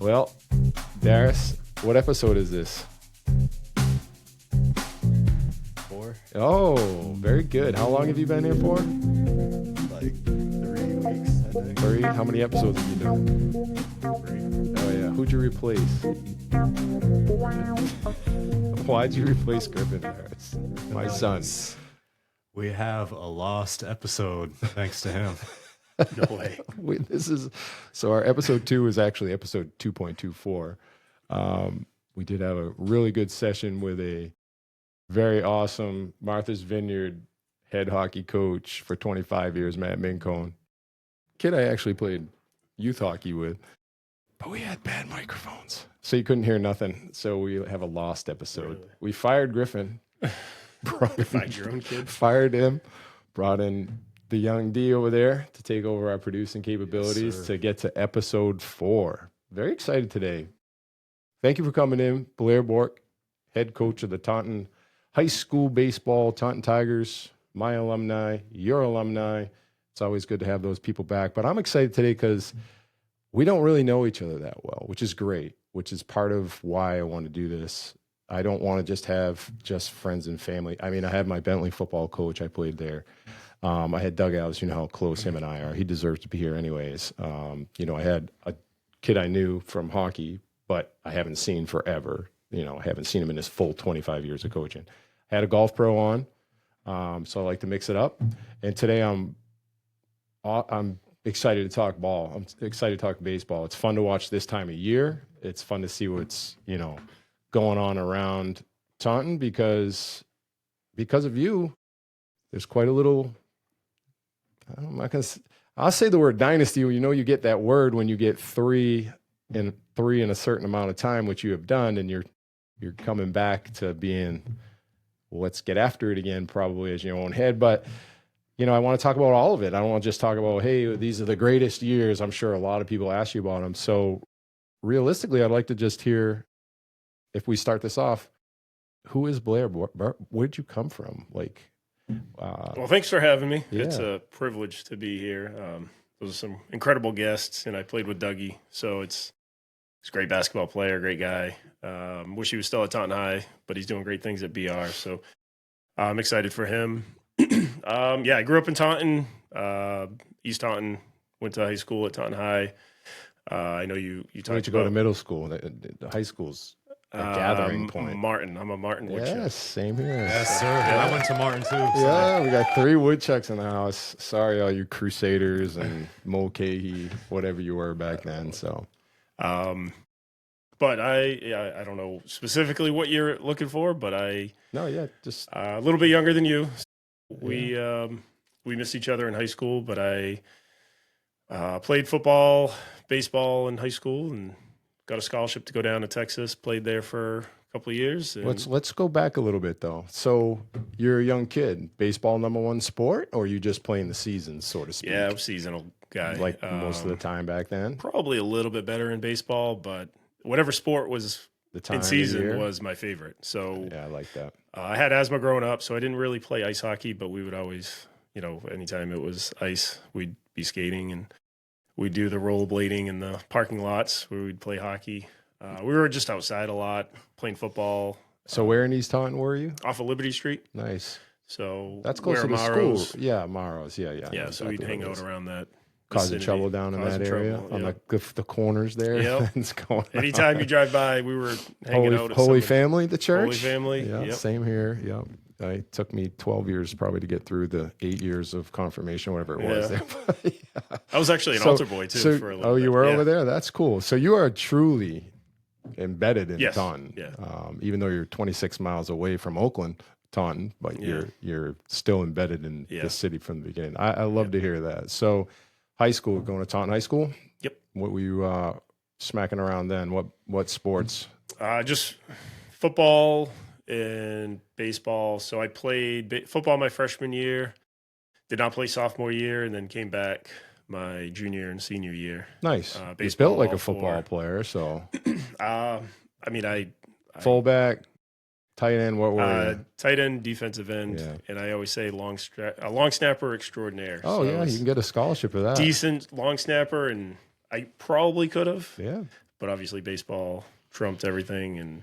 Well, Darius, what episode is this? 4. Oh, very good. How long have you been here for? Like 3 weeks, I think. 3? How many episodes have you done? 3. Oh, yeah. Who'd you replace? Why'd you replace Griffin, Darius? My son. We have a lost episode thanks to him. No way. So our episode 2 is actually episode 2.24. We did have a really good session with a very awesome Martha's Vineyard head hockey coach for 25 years, Matt Mincone. Kid I actually played youth hockey with, but we had bad microphones, so you couldn't hear nothing. So we have a lost episode. Really? We fired Griffin. Find your own kid. Fired him, brought in the young D over there to take over our producing capabilities Yes, to get to episode 4. Very excited today. Thank you for coming in, Blair Bourque, head coach of the Taunton High School baseball, Taunton Tigers, my alumni, your alumni. It's always good to have those people back. But I'm excited today because we don't really know each other that well, which is great, which is part of why I want to do this. I don't want to just have just friends and family. I mean, I had my Bentley football coach. I played there. I had Doug Alves. You know how close him and I are. He deserves to be here anyways. I had a kid I knew from hockey, but I haven't seen forever. I haven't seen him in his full 25 years of coaching. I had a golf pro on, so I like to mix it up. And today I'm excited to talk ball. I'm excited to talk baseball. It's fun to watch this time of year. It's fun to see what's, going on around Taunton because of you, there's quite a little, I'll say the word dynasty. You get that word when you get three in a certain amount of time, which you have done, and you're coming back to being, let's get after it again, probably as your own head. But, I want to talk about all of it. I don't want to just talk about, hey, these are the greatest years. I'm sure a lot of people ask you about them. So realistically, I'd like to just hear, if we start this off, who is Blair? Where'd you come from? Well, thanks for having me. Yeah. It's a privilege to be here. Those are some incredible guests, and I played with Dougie, so he's a great basketball player, great guy. Wish he was still at Taunton High, but he's doing great things at BR, so I'm excited for him. I grew up in Taunton, East Taunton, went to high school at Taunton High. I know you talked Where'd you go to middle school? The high school's a gathering point. Martin. I'm a Martin Woodchuck. Yes, same here. Yes, sir. I went to Martin too. So. Yeah, we got 3 Woodchucks in the house. Sorry, all you Crusaders and Mulcahy, whatever you were back then. So, but I don't know specifically what you're looking for, but just a little bit younger than you. We missed each other in high school, but I played football, baseball in high school, and got a scholarship to go down to Texas. Played there for a couple of years. And let's go back a little bit though. So you're a young kid. Baseball #1 sport, or you just playing the seasons, so to speak? Yeah, I'm a seasonal guy. Like most of the time back then. Probably a little bit better in baseball, but whatever sport was The time in of season year. was my favorite. So Yeah, I like that. I had asthma growing up, so I didn't really play ice hockey, but we would always, anytime it was ice, we'd be skating, and we'd do the rollerblading in the parking lots where we'd play hockey. We were just outside a lot, playing football. So where in East Taunton were you? Off of Liberty Street. Nice. So That's close to the Marrows. school. Yeah, Morrows. Yeah. Yeah, I know so we'd exactly hang what it out is. around that. Causing vicinity. trouble down in Causing that area trouble, on yep. the corners there. Yep. It's going on. Anytime you drive by, we were hanging out. At Holy some- Family, the church. Holy Family. Yeah, Yep. same here. Yep. It took me 12 years probably to get through the 8 years of confirmation, whatever it was. Yeah. There. Yeah. I was actually an altar boy too for a little bit. you were Yeah. over there? That's cool. So you are truly embedded in Yes. Taunton. Yeah. Even though you're 26 miles away from Oakland, Taunton, but Yeah. you're still embedded in Yeah. the city from the beginning. I love to hear that. So high school, going to Taunton High School? Yep. What were you smacking around then? What sports? Just football and baseball. So I played football my freshman year, did not play sophomore year, and then came back my junior and senior year. Nice. He's baseball built like all a football four. player, so I fullback, tight end, what were you? tight end, defensive end, Yeah. and I always say a long snapper extraordinaire. Oh, So I yeah, was you can get a scholarship for that. decent long snapper, and I probably could have, Yeah. but obviously baseball trumped everything. And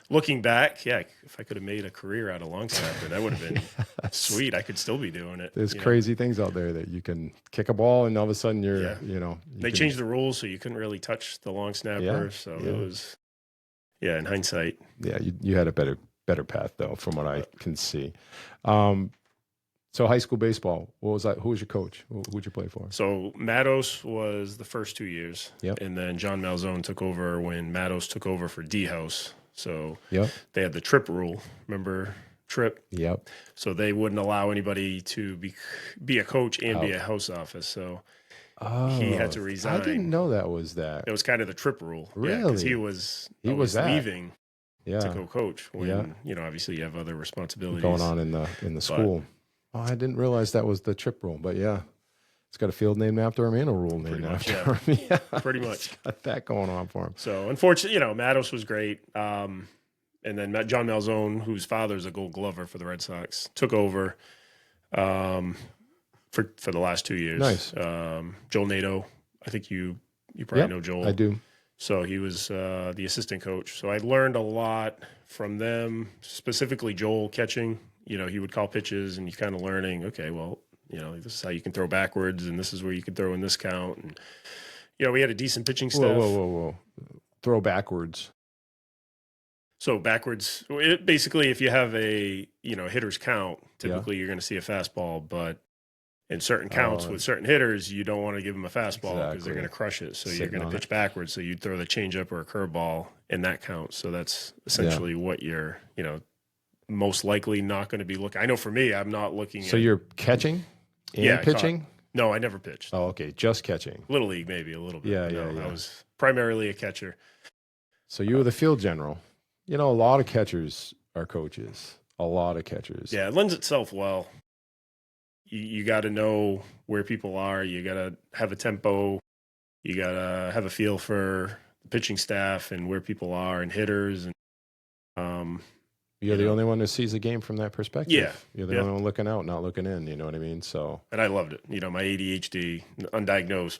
looking back, yeah, if I could have made a career out of long snapper, that would have been sweet. I could still be doing it. There's crazy things out there that you can kick a ball and all of a sudden you're, They changed the rules so you couldn't really touch the long snapper. So it was, in hindsight. Yeah, you had a better path though, from what I can see. So high school baseball, what was that? Who was your coach? Who'd you play for? So Matos was the first 2 years. Yep. And then John Malzone took over when Matos took over for D-House. So Yep. they had the trip rule. Remember trip? Yep. So they wouldn't allow anybody to be a coach and be a house office. So he had to resign. I didn't know that was that. It was kind of the trip rule. Really? Because he was leaving to go coach when, obviously you have other responsibilities going on in the school. Oh, I didn't realize that was the trip rule, but yeah, it's got a field named after him and a rule named after him. Yeah, pretty much. It's got that going on for him. So unfortunately, Matos was great. And then John Malzone, whose father's a Gold Glover for the Red Sox, took over for the last 2 years. Nice. Joel Nato, I think you probably know Joel. I do. So he was the assistant coach. So I learned a lot from them, specifically Joel catching. He would call pitches and you're kind of learning, okay, well, this is how you can throw backwards and this is where you can throw in this count. And, we had a decent pitching staff. Whoa. Throw backwards. So backwards, basically, if you have a, hitter's count, typically you're going to see a fastball, but in certain counts with certain hitters, you don't want to give them a fastball because they're going to crush it. So you're going to pitch backwards. So you'd throw the changeup or a curveball in that count. So that's essentially what you're, most likely not going to be looking. I know for me, I'm not looking So you're catching and pitching? No, I never pitched. Oh, okay. Just catching. Little league, maybe a little bit. Yeah. I was primarily a catcher. So you were the field general. A lot of catchers are coaches. A lot of catchers. Yeah, it lends itself well. You got to know where people are. You got to have a tempo. You got to have a feel for the pitching staff and where people are and hitters. And you're the only one who sees the game from that perspective. Yeah. You're the only one looking out, not looking in. You know what I mean? So. And I loved it. My ADHD, undiagnosed.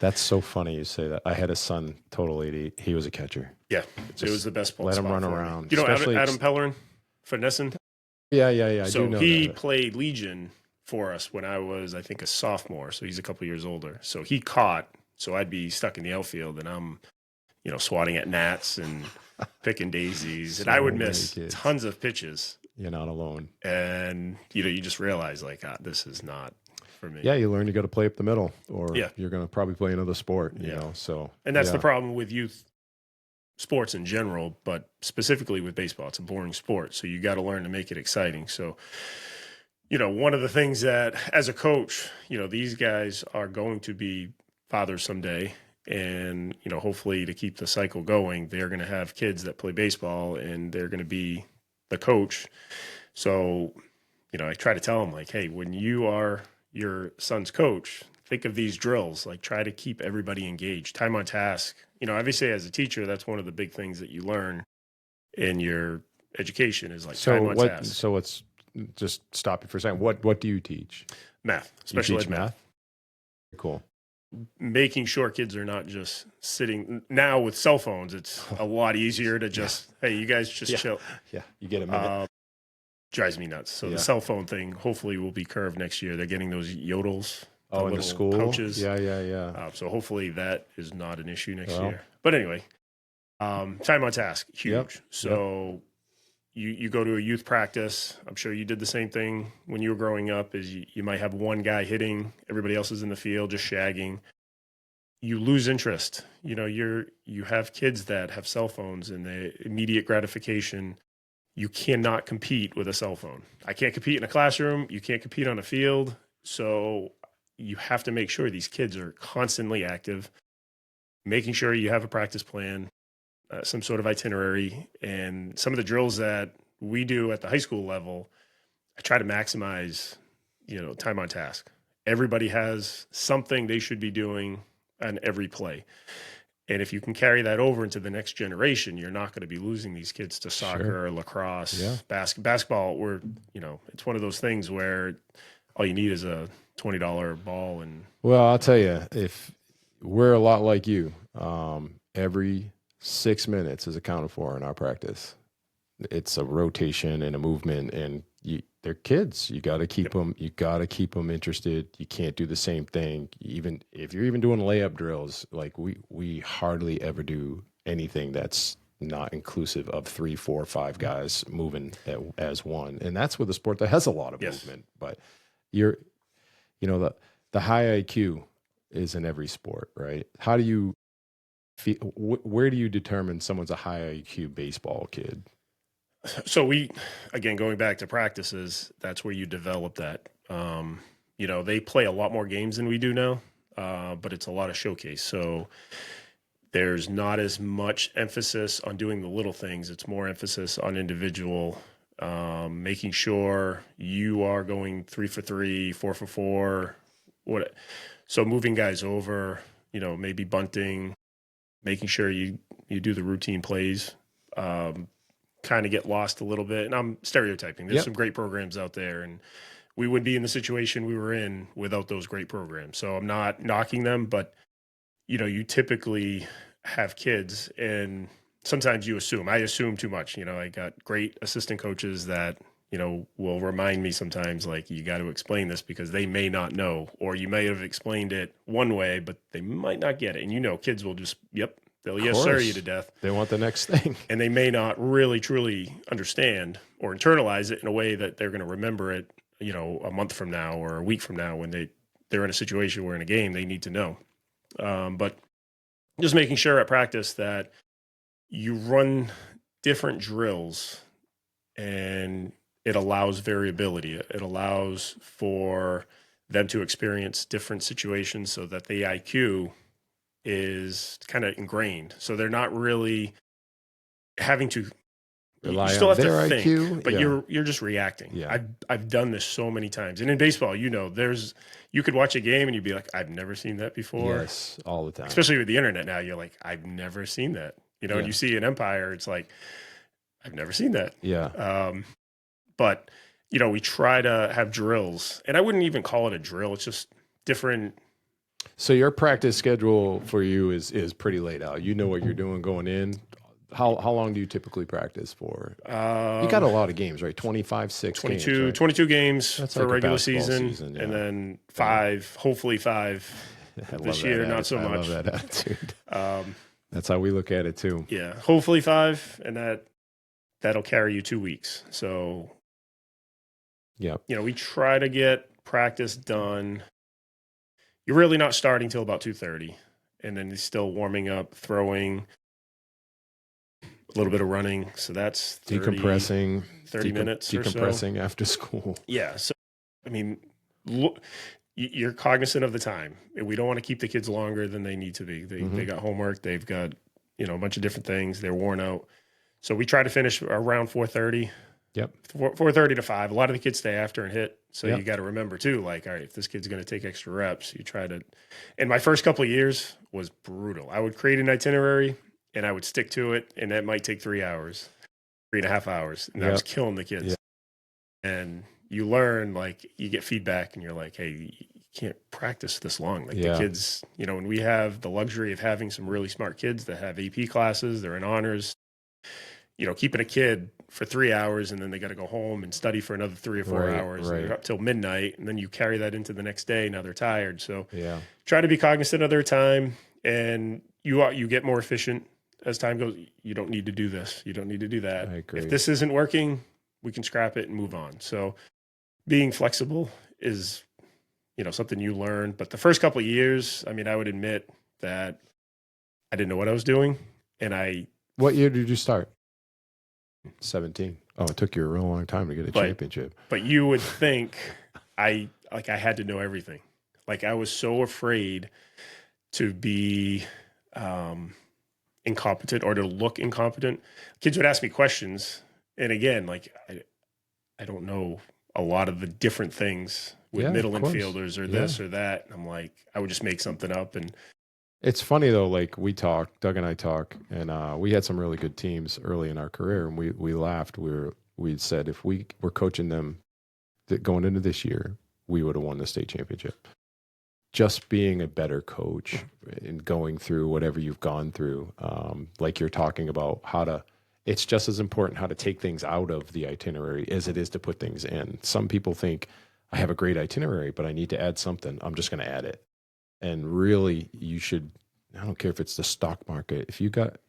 That's so funny you say that. I had a son, total 80. He was a catcher. Yeah, it was the best. Let him run around. Adam Pellerin, finessing. Yeah. I do know he that. played Legion for us when I was, I think, a sophomore. So he's a couple years older. So he caught. So I'd be stuck in the outfield, and I'm, swatting at gnats and picking daisies, and I would miss tons of pitches. You're not alone. And you just realize this is not for me. Yeah, you learn you got to play up the middle, or you're going to probably play another sport. You know, so and that's the problem with youth sports in general, but specifically with baseball, it's a boring sport. So you got to learn to make it exciting. So, one of the things that as a coach, these guys are going to be fathers someday. And, hopefully to keep the cycle going, they're going to have kids that play baseball and they're going to be the coach. So, I try to tell them hey, when you are your son's coach, think of these drills, try to keep everybody engaged, time on task. Obviously as a teacher, that's one of the big things that you learn in your education is time on task. So let's just stop you for a second. What do you teach? Math, special ed math. Cool. Making sure kids are not just sitting now with cell phones. It's a lot easier to just, hey, you guys just chill. Yeah. You get a minute. Drives me nuts. So the cell phone thing hopefully will be curved next year. They're getting those yodels. In the school. Pouches. Yeah. So hopefully that is not an issue next year. But anyway, time on task, huge. So you go to a youth practice. I'm sure you did the same thing when you were growing up. Is you might have one guy hitting, everybody else is in the field just shagging. You lose interest. You have kids that have cell phones and the immediate gratification. You cannot compete with a cell phone. I can't compete in a classroom. You can't compete on a field. So you have to make sure these kids are constantly active, making sure you have a practice plan, some sort of itinerary, and some of the drills that we do at the high school level, I try to maximize, time on task. Everybody has something they should be doing on every play. And if you can carry that over into the next generation, you're not going to be losing these kids to soccer or lacrosse, basketball. It's one of those things where all you need is a $20 ball. And well, I'll tell you, we're a lot like you. Every 6 minutes is accounted for in our practice. It's a rotation and a movement, and they're kids. You got to keep them. You got to keep them interested. You can't do the same thing. Even if you're even doing layup drills, like we hardly ever do anything that's not inclusive of 3, 4, 5 guys moving as one. And that's with a sport that has a lot of movement. But the high IQ is in every sport, right? How do you feel? Where do you determine someone's a high IQ baseball kid? So again, going back to practices, that's where you develop that. They play a lot more games than we do now, but it's a lot of showcase. So there's not as much emphasis on doing the little things. It's more emphasis on individual, making sure you are going 3 for 3, 4 for 4. So moving guys over, maybe bunting, making sure you do the routine plays. Kind of get lost a little bit. And I'm stereotyping. There's some great programs out there, and we wouldn't be in the situation we were in without those great programs. So I'm not knocking them, but you typically have kids, and sometimes I assume too much. I got great assistant coaches that, will remind me sometimes, like, you got to explain this because they may not know, or you may have explained it one way, but they might not get it. And kids will just, they'll yes sir you to death. They want the next thing. And they may not really truly understand or internalize it in a way that they're going to remember it, a month from now or a week from now when they're in a situation where in a game they need to know. But just making sure at practice that you run different drills, and it allows variability. It allows for them to experience different situations so that the IQ is kind of ingrained. So they're not really having to rely you still on have their to think, IQ, but you're just reacting. Yeah. I've done this so many times. And in baseball, you could watch a game and you'd be like, I've never seen that before. Yes, all the time. Especially with the internet now, you're like, I've never seen that. And you see an umpire, it's like, I've never seen that. Yeah. But we try to have drills, and I wouldn't even call it a drill. It's just different. So your practice schedule for you is pretty laid out. You know what you're doing going in. How long do you typically practice for? You got a lot of games, right? 25, 22 games, right? 22 games That's for like a regular basketball season, yeah. and then 5, hopefully 5 this year, not so much. I love that attitude. That's how we look at it too. Yeah, hopefully 5, and that'll carry you 2 weeks. So, we try to get practice done. You're really not starting till about 2:30, and then you're still warming up, throwing, a little bit of running. So that's 30 minutes or so. Decompressing after school. Yeah. So, look, you're cognizant of the time. We don't want to keep the kids longer than they need to be. They got homework. They've got, a bunch of different things. They're worn out. So we try to finish around 4:30. Yep. 4:30 to 5. A lot of the kids stay after and hit. So you got to remember too, like, all right, if this kid's going to take extra reps, you try to. And my first couple of years was brutal. I would create an itinerary and I would stick to it, and that might take 3 hours, 3.5 hours, and I was killing the kids. Yeah. And you learn, like, you get feedback, and you're like, hey, you can't practice this long. Like the kids, and we have the luxury of having some really smart kids that have AP classes, they're in honors. Keeping a kid for 3 hours and then they got to go home and study for another 3 or 4 hours. Right. They're up till midnight, and then you carry that into the next day. Now they're tired. So try to be cognizant of their time, and you get more efficient as time goes. You don't need to do this. You don't need to do that. I agree. If this isn't working, we can scrap it and move on. So being flexible is, something you learn. But the first couple of years, I would admit that I didn't know what I was doing. And What year did you start? 17. Oh, it took you a real long time to get a championship. But you would think I had to know everything. Like, I was so afraid to be incompetent or to look incompetent. Kids would ask me questions, and again, like, I don't know a lot of the different things with middle infielders or this or that. And I'm like, I would just make something up. And it's funny though, like Doug and I talk, and we had some really good teams early in our career, and we laughed. We said if we were coaching them going into this year, we would have won the state championship. just being a better coach and going through whatever you've gone through, like you're talking about it's just as important how to take things out of the itinerary as it is to put things in. Some people think I have a great itinerary, but I need to add something. I'm just going to add it. And really you should, I don't care if it's the stock market. If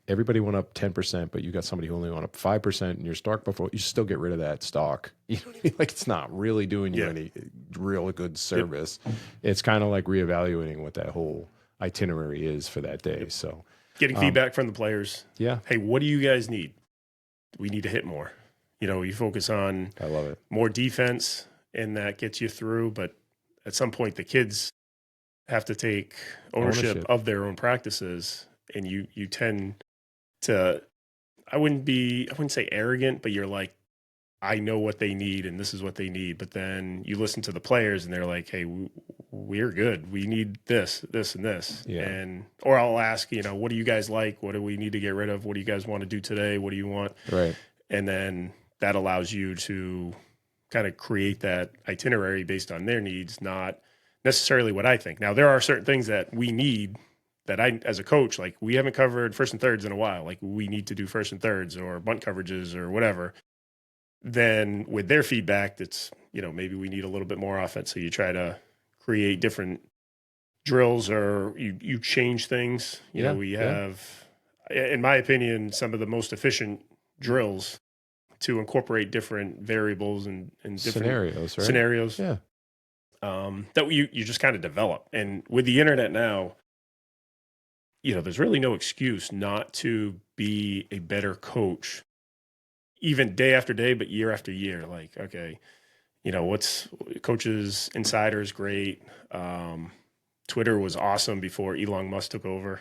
everybody went up 10%, but you got somebody who only went up 5% in your stock portfolio, you still get rid of that stock. You know what I mean? Like, it's not really doing you any real good service. Yep. It's kind of like reevaluating what that whole itinerary is for that day. Yep. So getting feedback from the players. Yeah. Hey, what do you guys need? We need to hit more. You focus on I love it. More defense, and that gets you through. But at some point, the kids have to take ownership of their own practices, and you tend to, I wouldn't say arrogant, but you're like, I know what they need and this is what they need. But then you listen to the players and they're like, hey, we're good. We need this, this, and this. Yeah. Or I'll ask, what do you guys like? What do we need to get rid of? What do you guys want to do today? What do you want? Right. And then that allows you to kind of create that itinerary based on their needs, not necessarily what I think. Now, there are certain things that we need that I, as a coach, like we haven't covered first and thirds in a while. Like we need to do first and thirds or bunt coverages or whatever. Then with their feedback, that's, maybe we need a little bit more offense. So you try to create different drills or you change things. We have, in my opinion, some of the most efficient drills to incorporate different variables and different scenarios, right? Scenarios. Yeah. That you just kind of develop. And with the internet now, there's really no excuse not to be a better coach, even day after day, but year after year. Like, okay, what's Coaches Insider is great. Twitter was awesome before Elon Musk took over.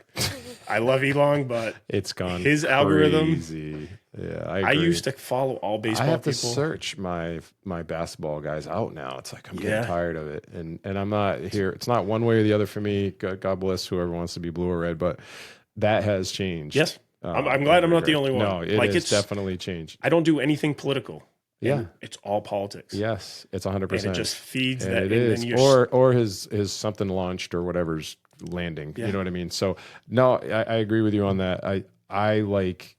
I love Elon, but it's gone his crazy. Algorithm. Yeah, I used to follow all baseball I have people. to search my basketball guys out now. It's like I'm getting tired of it, and I'm not here. It's not one way or the other for me. God bless whoever wants to be blue or red, but that has changed. Yes, I'm glad I'm not the only one. No, it's definitely changed. I don't do anything political. Yeah, it's all politics. Yes, it's 100%. And it just feeds and that. It is, or his something launched or whatever's landing. Yeah. You know what I mean? So no, I agree with you on that. I like,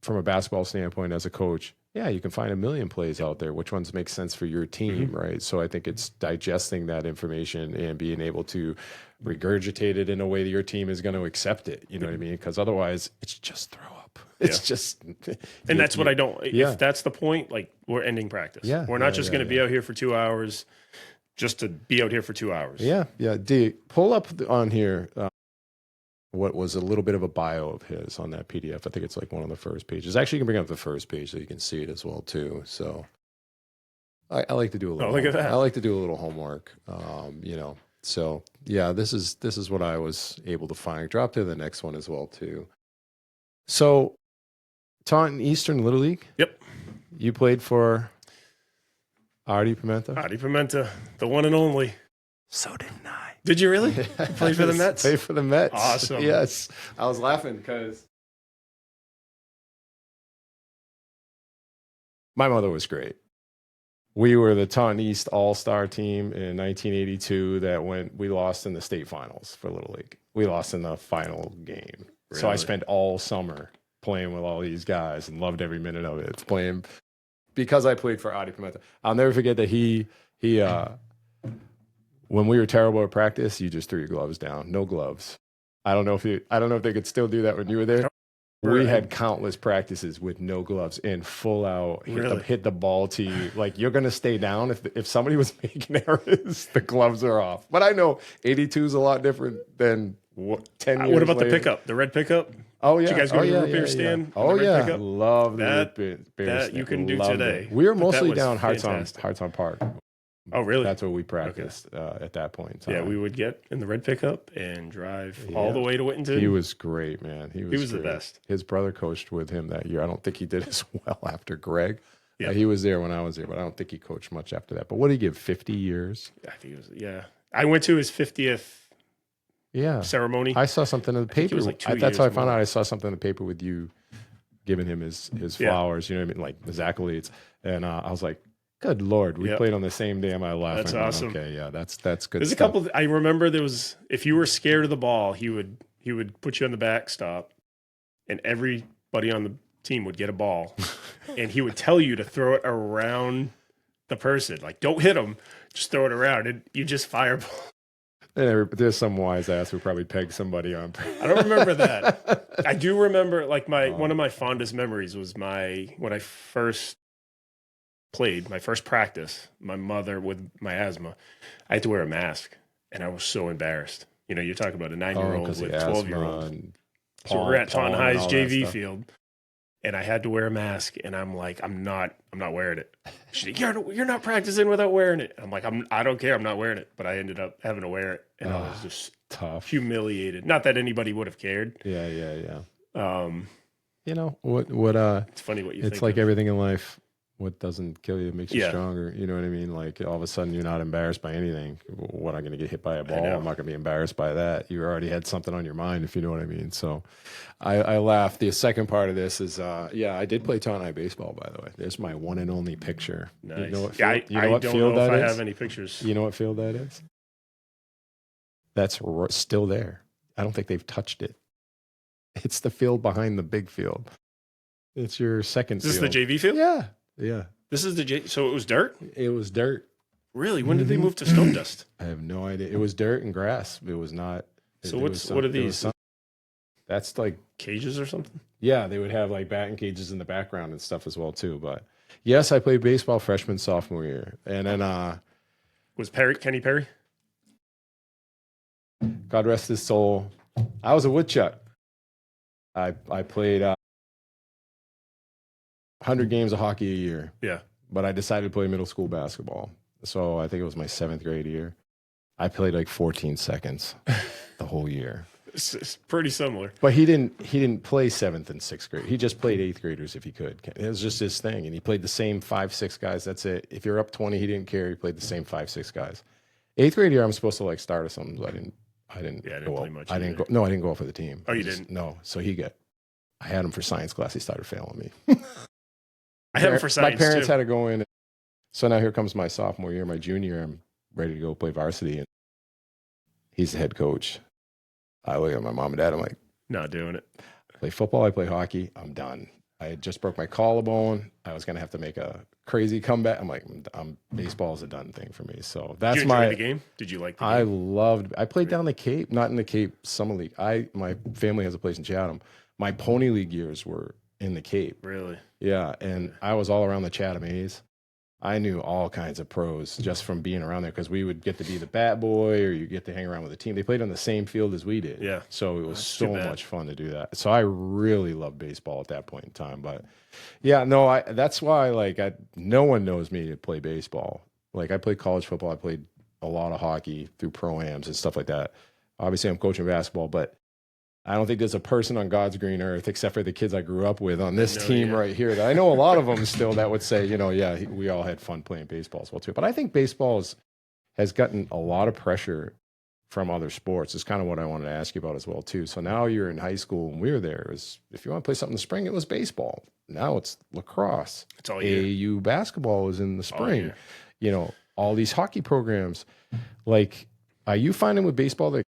from a basketball standpoint as a coach, you can find a million plays out there. Which ones make sense for your team, right? So I think it's digesting that information and being able to regurgitate it in a way that your team is going to accept it. You know what I mean? Because otherwise, it's just throw up. It's just, and that's what I don't. If that's the point, like we're ending practice. Yeah, we're not just going to be out here for 2 hours, just to be out here for 2 hours. Yeah. D, pull up on here. What was a little bit of a bio of his on that PDF. I think it's like one of the first pages. Actually, you can bring up the first page so you can see it as well too. So I like to do a little. Look at that. I like to do a little homework. So yeah, this is what I was able to find. Drop to the next one as well too. So Taunton Eastern Little League. Yep. You played for Artie Pimenta. Artie Pimenta, the one and only. So did I. Did you really play for the Mets? Play for the Mets. Awesome. Yes. I was laughing because my mother was great. We were the Taunton East All-Star team in 1982 we lost in the state finals for Little League. We lost in the final game. Really? So I spent all summer playing with all these guys and loved every minute of it. Playing because I played for Artie Pimenta. I'll never forget that he when we were terrible at practice, you just threw your gloves down. No gloves. I don't know if they could still do that when you were there. We had countless practices with no gloves and full out hit the ball to you. Like, you're going to stay down. If somebody was making errors, the gloves are off. But I know 82 is a lot different than 10 years What about later. the pickup, the red pickup? Oh, yeah. Did you guys go to the root beer stand? Oh, yeah. Pickup? Love the root beer that stand. you can do today. We were mostly down Hearts on Park. Oh, really? That's what we practiced at that point. Yeah, we would get in the red pickup and drive all the way to Whittington. He was great, man. He was the best. His brother coached with him that year. I don't think he did as well after Greg. Yeah. He was there when I was there, but I don't think he coached much after that. But what did he give, 50 years? I think it was, I went to his 50th ceremony. I saw something in the paper. It was like 2 years That's how I found out. I saw something in the paper with you giving him his flowers, you know what I mean? Like his accolades. And I was like, Good Lord. We Yep. played on the same day. Am I laughing? That's awesome. Okay. Yeah. That's good There's a stuff. couple. I remember if you were scared of the ball, he would put you on the backstop, and everybody on the team would get a ball, and he would tell you to throw it around the person. Like, don't hit him, just throw it around, and you just fireball. And there's some wise ass who probably pegged somebody on. I don't remember that. I do remember, like, one of my fondest memories was when I first played, my first practice, my mother with my asthma, I had to wear a mask, and I was so embarrassed. You know, you're talking about a 9-year-old with 12-year-old. So we're at Taunton High's JV field, and I had to wear a mask, and I'm like, I'm not wearing it. She's like, you're not practicing without wearing it. I'm like, I don't care, I'm not wearing it. But I ended up having to wear it, and I was just tough, humiliated. Not that anybody would have cared. Yeah. You know what? It's funny what you It's think like of. everything in life. What doesn't kill you makes you Yeah. stronger. You know what I mean? Like all of a sudden you're not embarrassed by anything. What, I'm going to get hit by a ball. I'm not going to be embarrassed by that. You already had something on your mind, if you know what I mean. So I laugh. The second part of this is, I did play Taunton High baseball, by the way. There's my one and only picture. Nice. You know what Yeah, field, I don't know if I have any pictures. You know what field that is? That's still there. I don't think they've touched it. It's the field behind the big field. It's your second Is this field. the JV field? Yeah. This is so it was dirt? It was dirt. Really? When did they move to stone dust? I have no idea. It was dirt and grass. It was not. So what are these? That's like Cages or something? Yeah, they would have like batting cages in the background and stuff as well too. But yes, I played baseball freshman, sophomore year, and then Was Kenny Perry? God rest his soul. I was a woodchuck. I played 100 games of hockey a year. Yeah. But I decided to play middle school basketball. So I think it was my 7th grade year. I played like 14 seconds the whole year. It's pretty similar. But he didn't play 7th and 6th grade. He just played 8th graders if he could. It was just his thing. And he played the same 5-6 guys. That's it. If you're up 20, he didn't care. He played the same 5-6 guys. 8th grade year, I'm supposed to like start or something. So I didn't play much. I didn't go for the team. Oh, you didn't? No. So I had him for science class. He started failing me. I had him for science. My parents too. had to go in. So now here comes my sophomore year, my junior year. I'm ready to go play varsity, and he's the head coach. I look at my mom and dad. I'm like, not doing it. I play football. I play hockey. I'm done. I had just broke my collarbone. I was going to have to make a crazy comeback. I'm like, baseball is a done thing for me. So that's Did you enjoy the game? Did you like the game? I played down the Cape, not in the Cape Summer League. My family has a place in Chatham. My pony league years were in the Cape. Really? Yeah, and I was all around the Chatham A's. I knew all kinds of pros just from being around there because we would get to be the bat boy or you get to hang around with the team. They played on the same field as we did. Yeah. So it was so much fun to do that. So I really loved baseball at that point in time. But yeah, no, that's why no one knows me to play baseball. Like I played college football. I played a lot of hockey through pro-ams and stuff like that. Obviously I'm coaching basketball, but I don't think there's a person on God's green earth, except for the kids I grew up with on this team right here, that I know a lot of them still that would say, we all had fun playing baseball as well too. But I think baseball has gotten a lot of pressure from other sports. It's kind of what I wanted to ask you about as well too. So now you're in high school and we were there. If you want to play something in the spring, it was baseball. Now it's lacrosse. It's all year. AAU basketball is in the spring. All these hockey programs. Like, are you finding with baseball that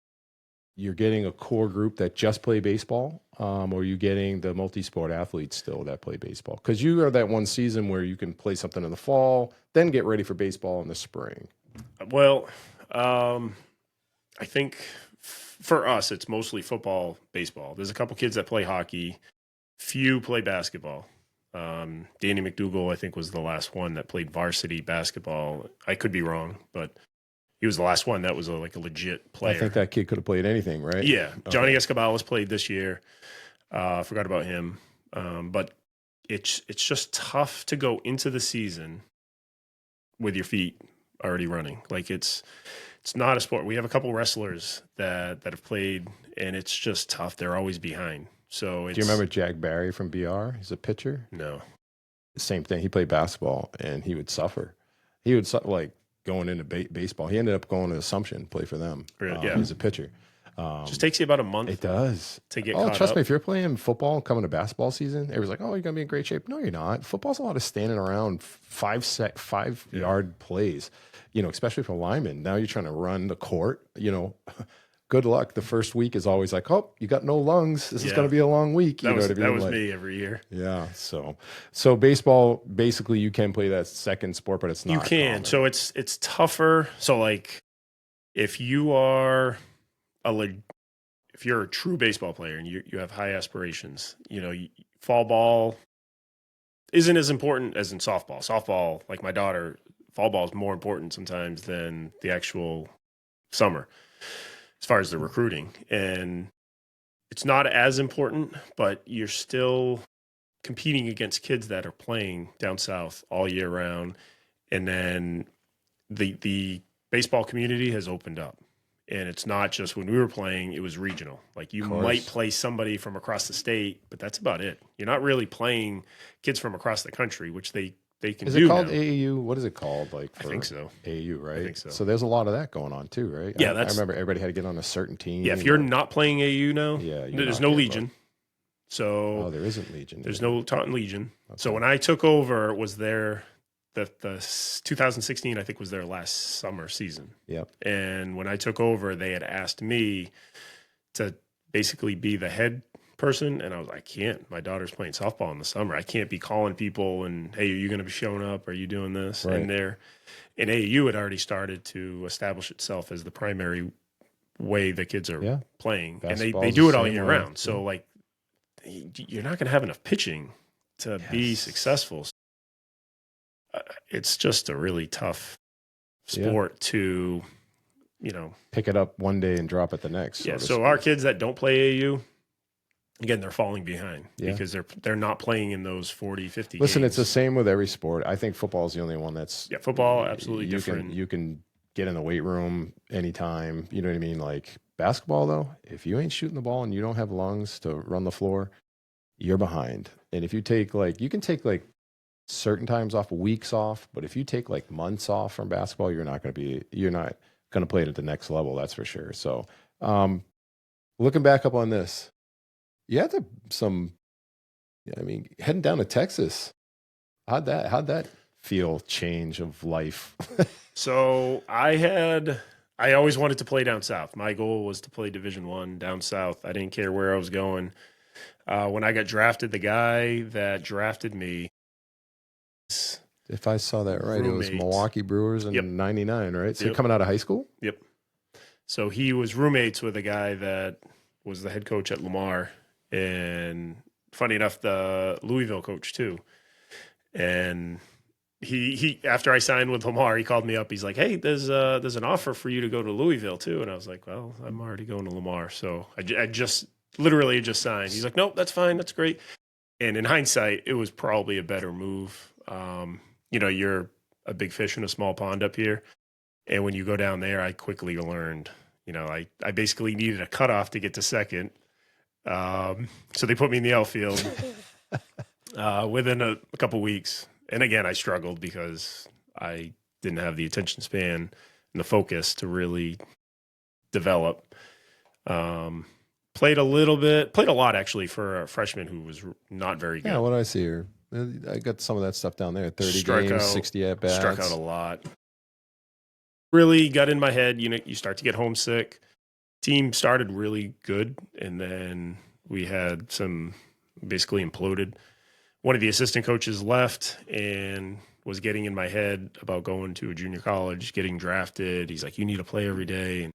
you're getting a core group that just play baseball, or are you getting the multi-sport athletes still that play baseball? Because you are that one season where you can play something in the fall, then get ready for baseball in the spring. Well, I think for us, it's mostly football, baseball. There's a couple kids that play hockey. Few play basketball. Danny McDougall, I think, was the last one that played varsity basketball. I could be wrong, but he was the last one that was a legit player. I think that kid could have played anything, right? Yeah. Johnny Escobalas played this year. Forgot about him. But it's just tough to go into the season with your feet already running. Like it's not a sport. We have a couple wrestlers that have played, and it's just tough. They're always behind. So do you remember Jack Barry from BR? He's a pitcher. No. Same thing. He played basketball, and he would suffer. He would going into baseball. He ended up going to Assumption, play for them. Really? Yeah. As a pitcher. Just takes you about a month It does. to get Oh, caught trust up. me, if you're playing football coming to basketball season, everyone's like, oh, you're going to be in great shape. No, you're not. Football's a lot of standing around 5 yard plays, especially for linemen. Now you're trying to run the court, good luck. The first week is always like, oh, you got no lungs. This is going to be a long week. You know what I mean? That was Like, me every year. yeah. So baseball, basically you can play that second sport, but it's not. You can. common. So it's tougher. So like if you are if you're a true baseball player and you have high aspirations, fall ball isn't as important as in softball. Softball, like my daughter, fall ball is more important sometimes than the actual summer as far as the recruiting. And it's not as important, but you're still competing against kids that are playing down south all year round. And then the baseball community has opened up. And it's not just when we were playing, it was regional. Like you might play somebody from across the state, but that's about it. You're not really playing kids from across the country, which they can do. Is it called now. AAU? What is it called? Like I think so. AAU, right? I think so. So there's a lot of that going on too, right? Yeah, I remember everybody had to get on a certain team. Yeah, if you're not playing AAU now, there's no Legion. So there isn't Legion. There's no Taunton Legion. Okay. So when I took over, it was the 2016, I think, was their last summer season. Yep. And when I took over, they had asked me to basically be the head person. And I was like, I can't. My daughter's playing softball in the summer. I can't be calling people and, hey, are you going to be showing up? Are you doing this? Right. And AAU had already started to establish itself as the primary way the kids are playing. And they do it all year round. So, like, you're not going to have enough pitching to be successful. It's just a really tough sport to, pick it up one day and drop it the next. Yeah. So our kids that don't play AAU, again, they're falling behind because they're not playing in those 40, 50 Listen, games. it's the same with every sport. I think football is the only one that's football absolutely different. You can get in the weight room anytime. You know what I mean? Like basketball, though, if you ain't shooting the ball and you don't have lungs to run the floor, you're behind. And if you you can take certain times off, weeks off, but if you take like months off from basketball, you're not going to play it at the next level. That's for sure. So, looking back up on this, you had heading down to Texas, how'd that feel, change of life? So I always wanted to play down south. My goal was to play Division I down south. I didn't care where I was going. When I got drafted, the guy that drafted me, if I saw that right, it was Milwaukee Brewers in 99, right? So you're coming out of high school? Yep. So he was roommates with a guy that was the head coach at Lamar, and funny enough, the Louisville coach too. And he after I signed with Lamar, he called me up. He's like, "Hey, there's an offer for you to go to Louisville too." And I was like, "Well, I'm already going to Lamar, so I just literally just signed." He's like, "Nope, that's fine, that's great." And in hindsight, it was probably a better move. You're a big fish in a small pond up here. And when you go down there, I quickly learned, I basically needed a cutoff to get to second. So they put me in the outfield within a couple weeks. And again, I struggled because I didn't have the attention span and the focus to really develop. Played a lot actually for a freshman who was not very good. Yeah, what do I see here? I got some of that stuff down there. 30 games, 60 at bats. Struck out a lot. Really got in my head. You start to get homesick. Team started really good, and then we had some basically imploded. One of the assistant coaches left and was getting in my head about going to a junior college, getting drafted. He's like, "You need to play every day." And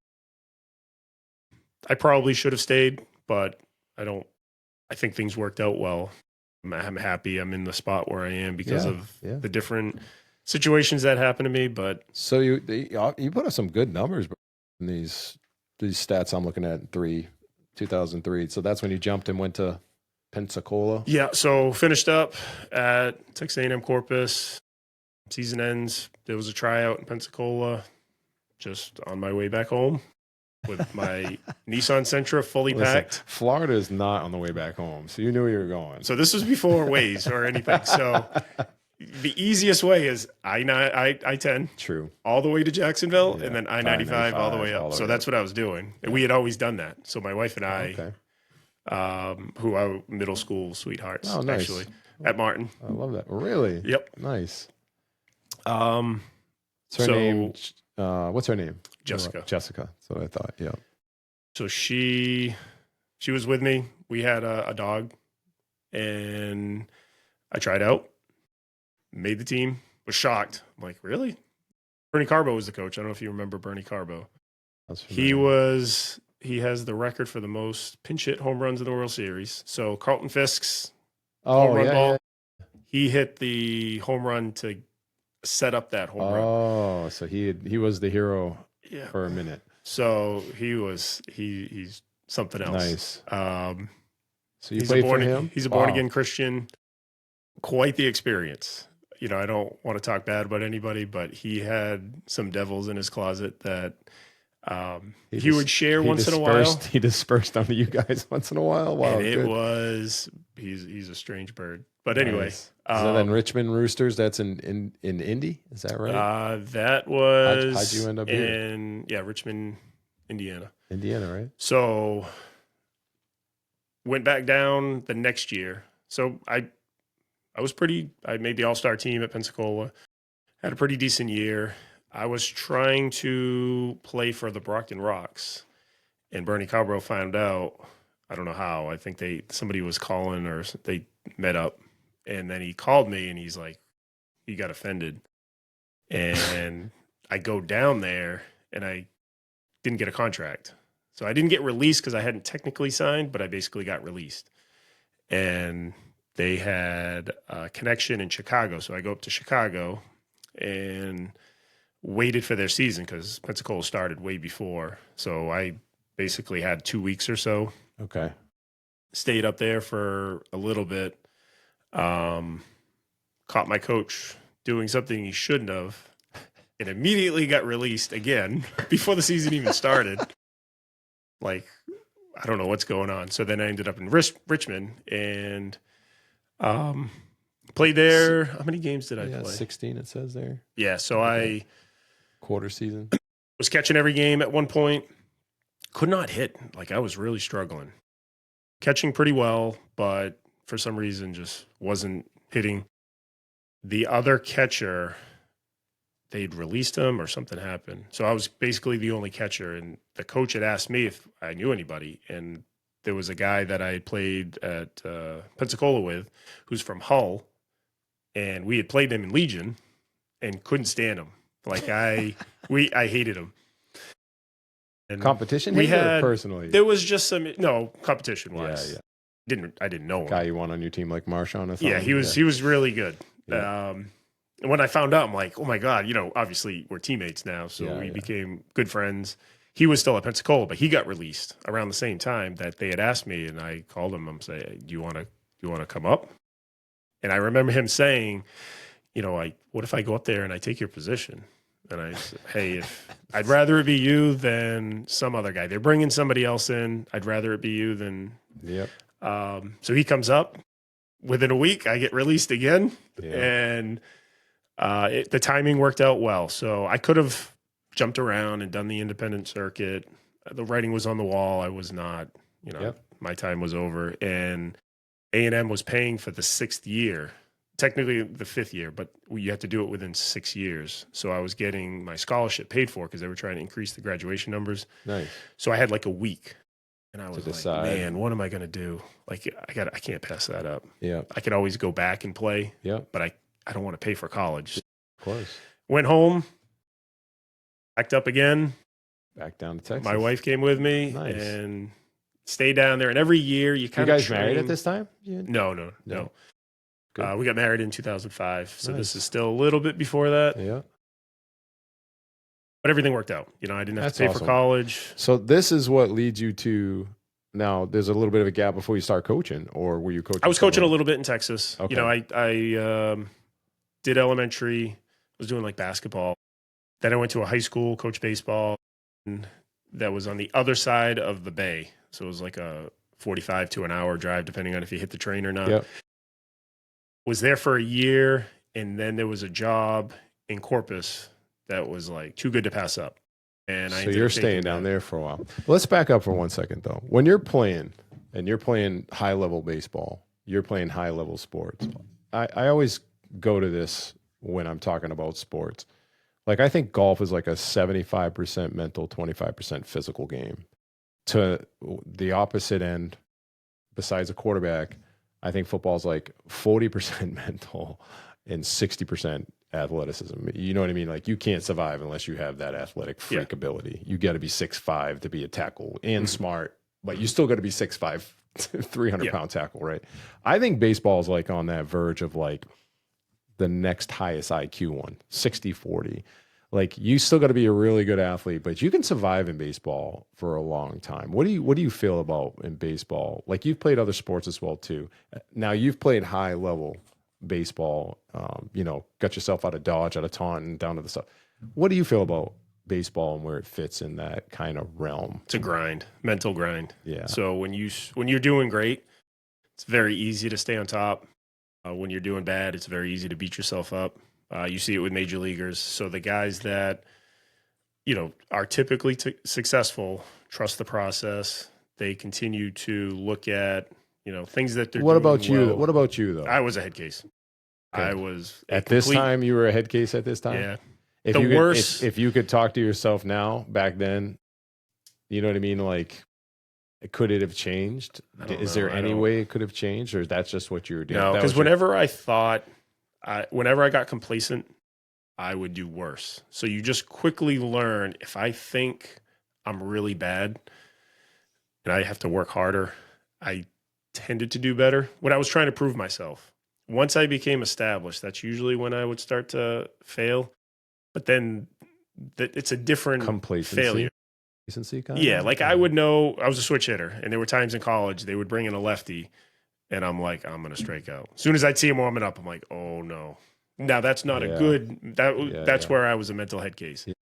I probably should have stayed, but I think things worked out well. I'm happy I'm in the spot where I am because of the different situations that happened to me. But so you put up some good numbers in these stats I'm looking at in 2003. So that's when you jumped and went to Pensacola. Yeah. So finished up at Texas A&M Corpus. Season ends. There was a tryout in Pensacola. Just on my way back home with my Nissan Sentra fully packed. Florida is not on the way back home, so you knew where you were going. So this was before Waze or anything. So the easiest way is I-10 True. all the way to Jacksonville, Yeah. and then I-95 all the way up. So that's what I was doing. And we had always done that. So my wife and I, who are middle school sweethearts, actually, at Martin. I love that. Really? Yep. Nice. What's her name? What's her name? Jessica. Jessica. That's what I thought. Yeah. So she was with me. We had a dog, and I tried out, made the team, was shocked. I'm like, really? Bernie Carbo was the coach. I don't know if you remember Bernie Carbo. He has the record for the most pinch hit home runs in the World Series. So Carlton Fisk's home run ball, he hit the home run to set up that home run. Oh, so he was the hero for a minute. So he's something else. Nice. So you he's played for him? He's a born again Christian. Quite the experience. I don't want to talk bad about anybody, but he had some devils in his closet that he would share once in a while. He dispersed onto you guys once in a while. Wow, and he's a strange bird. But anyway. Nice. So then Richmond Roosters, that's in Indy? Is that right? That was how'd you end up here? Richmond, Indiana. Indiana, right? So went back down the next year. So I made the all-star team at Pensacola. Had a pretty decent year. I was trying to play for the Brockton Rocks, and Bernie Cabro found out. I don't know how. I think somebody was calling or they met up, and then he called me and he's like, he got offended. And I go down there and I didn't get a contract. So I didn't get released because I hadn't technically signed, but I basically got released. And they had a connection in Chicago. So I go up to Chicago and waited for their season because Pensacola started way before. So I basically had 2 weeks or so. Okay. Stayed up there for a little bit. Caught my coach doing something he shouldn't have and immediately got released again before the season even started. Like, I don't know what's going on. So then I ended up in Richmond and played there. How many games did I play? 16 it says there. Yeah, so I quarter season. Was catching every game at one point. Could not hit. Like, I was really struggling. Catching pretty well, but for some reason just wasn't hitting. The other catcher, they'd released him or something happened. So I was basically the only catcher, and the coach had asked me if I knew anybody, and there was a guy that I had played at Pensacola with who's from Hull, and we had played him in Legion and couldn't stand him. Like, I hated him. And competition we had personally. There was just some competition wise. Yeah. I didn't know him. Guy you want on your team like Marshawn or something. Yeah, he was really good. Yeah. And when I found out, I'm like, oh my God, obviously we're teammates now. So we became good friends. He was still at Pensacola, but he got released around the same time that they had asked me, and I called him. I'm saying, do you want to come up? And I remember him saying, what if I go up there and I take your position? And I said, hey, I'd rather it be you than some other guy. They're bringing somebody else in. I'd rather it be you than. Yep. So he comes up. Within a week, I get released again, and the timing worked out well. So I could have jumped around and done the independent circuit. The writing was on the wall. I was not, my time was over. And A&M was paying for the 6th year. Technically the 5th year, but you have to do it within 6 years. So I was getting my scholarship paid for because they were trying to increase the graduation numbers. Nice. So I had like a week, and I was decide. like, man, what am I going to do? Like, I can't pass that up. Yeah. I could always go back and play. Yeah. But I don't want to pay for college. Of course. Went home, packed up again. Back down to Texas. My wife came with me. Nice. And stayed down there. And every year you kind of. You guys married at this time? No. Good. We got married in 2005. So Nice. This is still a little bit before that. Yeah. But everything worked out. I didn't have That's to pay awesome. for college. So this is what leads you to now. There's a little bit of a gap before you start coaching, or were you coaching? I was coaching a little bit in Texas. Okay. I did elementary, was doing like basketball. Then I went to a high school, coached baseball, and that was on the other side of the bay. So it was like a 45 to an hour drive, depending on if you hit the train or not. Yep. Was there for a year, And then there was a job in Corpus that was like too good to pass up. And I So ended you're up taking staying down there for a while. Let's back up for 1 second though. When you're playing and you're playing high level baseball, you're playing high level sports. I always go to this when I'm talking about sports. Like I think golf is like a 75% mental, 25% physical game. To the opposite end, besides a quarterback, I think football is like 40% mental and 60% athleticism. You know what I mean? Like you can't survive unless you have that athletic freak ability. You got to be 6'5" to be a tackle and smart, but you still got to be 6'5", 300-pound tackle, right? I think baseball is like on that verge of like the next highest IQ one, 60-40. Like you still got to be a really good athlete, but you can survive in baseball for a long time. What do you feel about in baseball? Like you've played other sports as well too. Now you've played high level baseball. Got yourself out of Dodge, out of Taunton, down to the stuff. What do you feel about baseball and where it fits in that kind of realm? It's a grind, mental grind. Yeah. So when you're doing great, it's very easy to stay on top. When you're doing bad, it's very easy to beat yourself up. You see it with major leaguers. So the guys that, are typically successful, trust the process. They continue to look at, things that they're What doing about you? well. What about you though? I was a head case. Okay. I was At this time, you were a head case at this time? Yeah. If you could talk to yourself now, back then, you know what I mean? Like, could it have changed? Is there any way it could have changed, or that's just what you were doing? No, because whenever I got complacent, I would do worse. So you just quickly learn, if I think I'm really bad and I have to work harder, I tended to do better when I was trying to prove myself. Once I became established, that's usually when I would start to fail. But then it's a different failure. Yeah, like I would know I was a switch hitter, and there were times in college they would bring in a lefty, and I'm like, I'm going to strike out. As soon as I'd see him warming up, I'm like, oh no. Now that's not a good, that's where I was a mental head case. Yeah.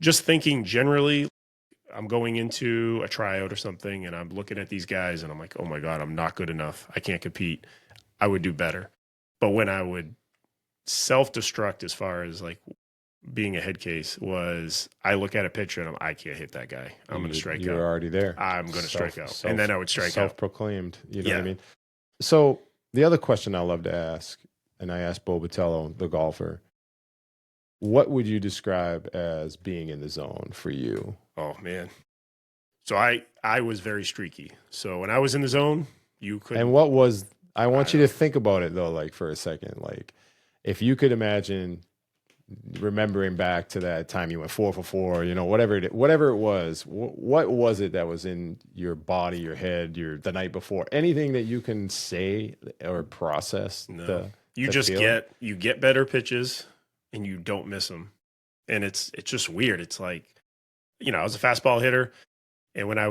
Just thinking generally, I'm going into a tryout or something, and I'm looking at these guys, and I'm like, oh my God, I'm not good enough. I can't compete. I would do better. But when I would self-destruct as far as like being a head case was I look at a pitcher and I can't hit that guy. I'm going to strike out. You're already there. I'm going to strike out. And then I would strike out. Self-proclaimed. You know what I mean? So the other question I love to ask, and I asked Bo Botello, the golfer, what would you describe as being in the zone for you? Oh, man. So I was very streaky. So when I was in the zone, you could. And I want you to think about it though, like for a second. Like if you could imagine remembering back to that time you went 4 for 4, whatever it was, what was it that was in your body, your head, the night before? Anything that you can say or process? No. You get better pitches and you don't miss them. And it's just weird. It's like, I was a fastball hitter, and when I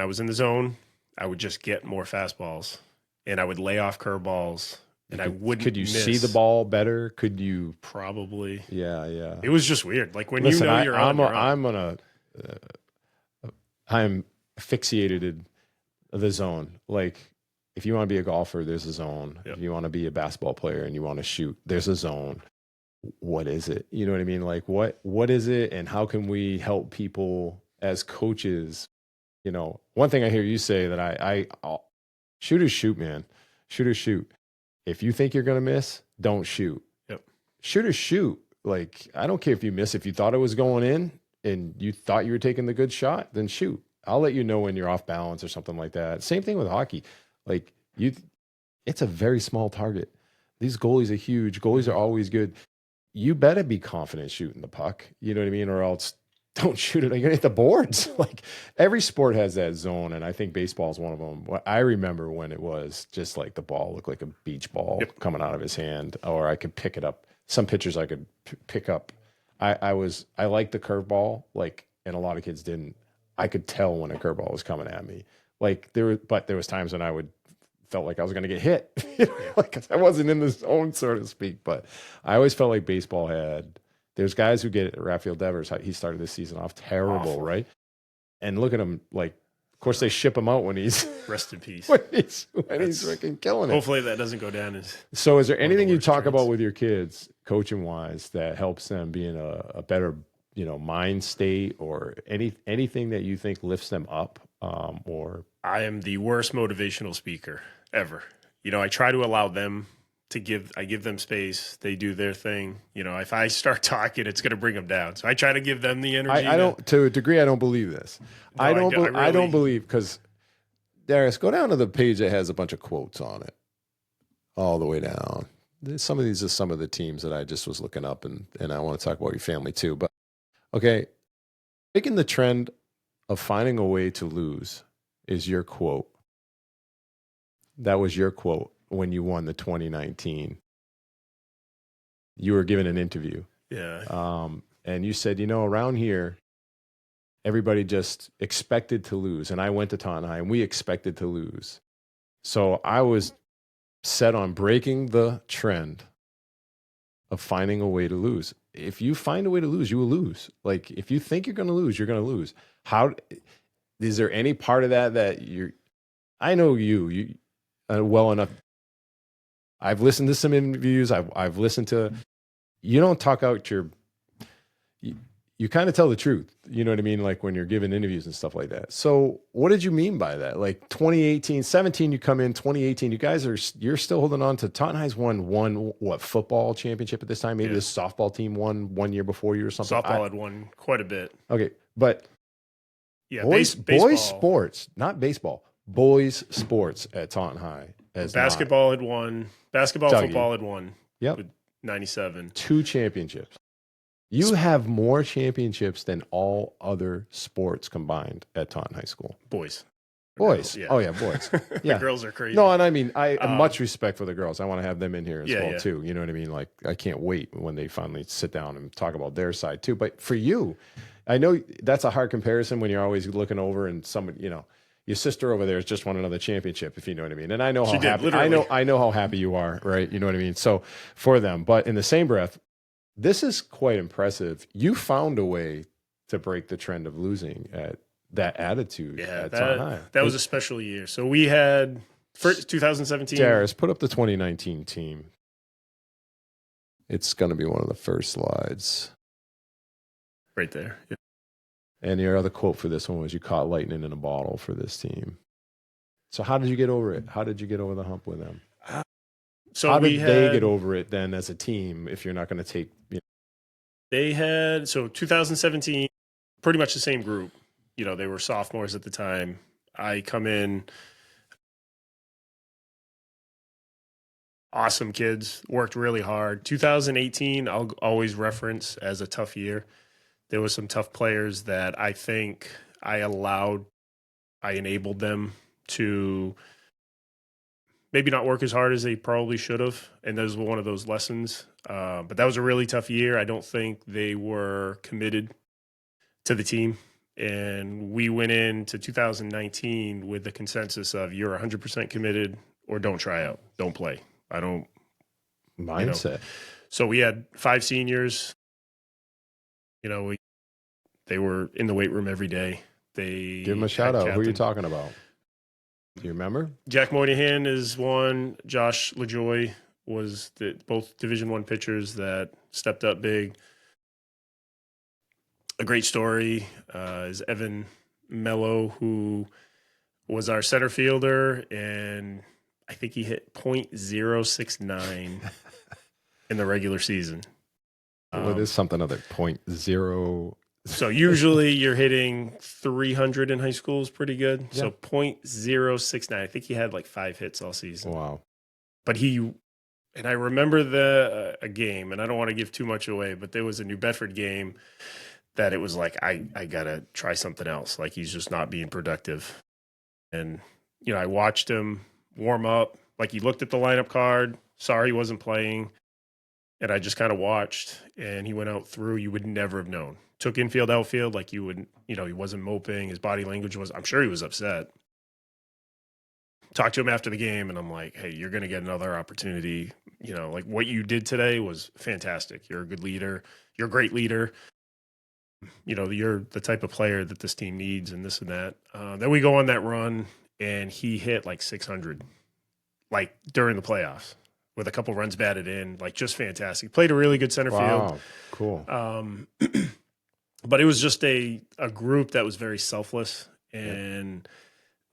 was in the zone, I would just get more fastballs, and I would lay off curveballs. And I wouldn't. Could you see the ball better? Could you probably? Yeah. It was just weird. Like when Listen, you're on. I'm fixated in the zone. Like if you want to be a golfer, there's a zone. Yep. If you want to be a basketball player and you want to shoot, there's a zone. What is it? You know what I mean? Like what is it, and how can we help people as coaches? One thing I hear you say that I shooters shoot, man. Shooters shoot. If you think you're going to miss, don't shoot. Yep. Shooters shoot. Like, I don't care if you miss. If you thought it was going in and you thought you were taking the good shot, then shoot. I'll let you know when you're off balance or something like that. Same thing with hockey. Like, it's a very small target. These goalies are huge. Goalies are always good. You better be confident shooting the puck. You know what I mean? Or else don't shoot it. You're going to hit the boards. Like every sport has that zone, and I think baseball is one of them. I remember when it was just like the ball looked like a beach ball coming out of his hand, or I could pick it up. Some pitchers I could pick up. I liked the curveball, like, and a lot of kids didn't. I could tell when a curveball was coming at me. Like there was times when I felt like I was going to get hit. Like I wasn't in the zone, so to speak. But I always felt like baseball had. There's guys who get it. Rafael Devers, he started this season off terrible, right? And look at him, like Of course, they ship him out when he's Rest in peace. when he's freaking killing it. Hopefully that doesn't go down as So, is there anything you worst talk trends. about with your kids, coaching wise, that helps them be in a better, mind state, or anything that you think lifts them up, or I am the worst motivational speaker ever. I try to allow them to give them space. They do their thing. If I start talking, it's going to bring them down. So I try to give them the energy. I don't, to a degree, I don't believe this. No, I don't really- believe, because Darius, go down to the page that has a bunch of quotes on it, all the way down. Some of these are some of the teams that I just was looking up, and I want to talk about your family too. But okay, breaking the trend of finding a way to lose is your quote. That was your quote when you won the 2019. You were given an interview. Yeah. And you said, around here, everybody just expected to lose. And I went to Taunton High, and we expected to lose. So I was set on breaking the trend of finding a way to lose. If you find a way to lose, you will lose. Like, if you think you're going to lose, you're going to lose. How is there any part of that I know you well enough. I've listened to some interviews. I've listened to, you don't talk out you kind of tell the truth. You know what I mean? Like when you're giving interviews and stuff like that. So what did you mean by that? Like 2018, 17, you come in, 2018, you're still holding on to Taunton High's won what, football championship at this time? Maybe the softball team won 1 year before you or something. Softball had won quite a bit. Okay. But Yeah, boys baseball. sports, not baseball, boys sports at Taunton High. Basketball had won. Basketball, Dougie. football had won. Yep. With 97. 2 championships. You have more championships than all other sports combined at Taunton High School. Boys. Boys. Yeah. Oh, yeah, boys. Yeah. The girls are crazy. No, and I mean, I have much respect for the girls. I want to have them in here as well, yeah. too. You know what I mean? Like, I can't wait when they finally sit down and talk about their side, too. But for you, I know that's a hard comparison when you're always looking over and someone, your sister over there has just won another championship, if you know what I mean. And I know how happy I know how happy you are, right? You know what I mean? So for them, but in the same breath, this is quite impressive. You found a way to break the trend of losing at that attitude at Taunton High. That was a special year. So we had first 2017. Darius, put up the 2019 team. It's going to be one of the first slides. Right there. Yeah. And your other quote for this one was, you caught lightning in a bottle for this team. So how did you get over it? How did you get over the hump with them? So how did they get over it then as a team if you're not going to take... They had, so 2017, pretty much the same group. They were sophomores at the time. I come in, awesome kids, worked really hard. 2018, I'll always reference as a tough year. There were some tough players that I think I enabled them to maybe not work as hard as they probably should have. And that was one of those lessons. But that was a really tough year. I don't think they were committed to the team. And we went into 2019 with the consensus of, you're 100% committed or don't try out, don't play. I don't. Mindset. So we had 5 seniors. They were in the weight room every day. They give them a shout out. Who are you talking about? Do you remember? Jack Moynihan is one. Josh LaJoy was both Division I pitchers that stepped up big. A great story is Evan Mello, who was our center fielder, and I think he hit .069 in the regular season. Well, there's something other .0. So usually you're hitting 300 in high school is pretty good. Yeah. So .069. I think he had like 5 hits all season. Wow. But and I remember a game, and I don't want to give too much away, but there was a New Bedford game that it was like, I got to try something else. Like, he's just not being productive. And, I watched him warm up. Like, he looked at the lineup card, saw he wasn't playing, and I just kind of watched, and he went out through. You would never have known. Took infield, outfield, like you would, he wasn't moping. His body language was, I'm sure he was upset. Talked to him after the game, and I'm like, hey, you're going to get another opportunity. Like what you did today was fantastic. You're a good leader. You're a great leader. you're the type of player that this team needs and this and that. Then we go on that run and he hit like 600, like during the playoffs with a couple runs batted in, like just fantastic. Played a really good center field. Cool. But it was just a group that was very selfless, and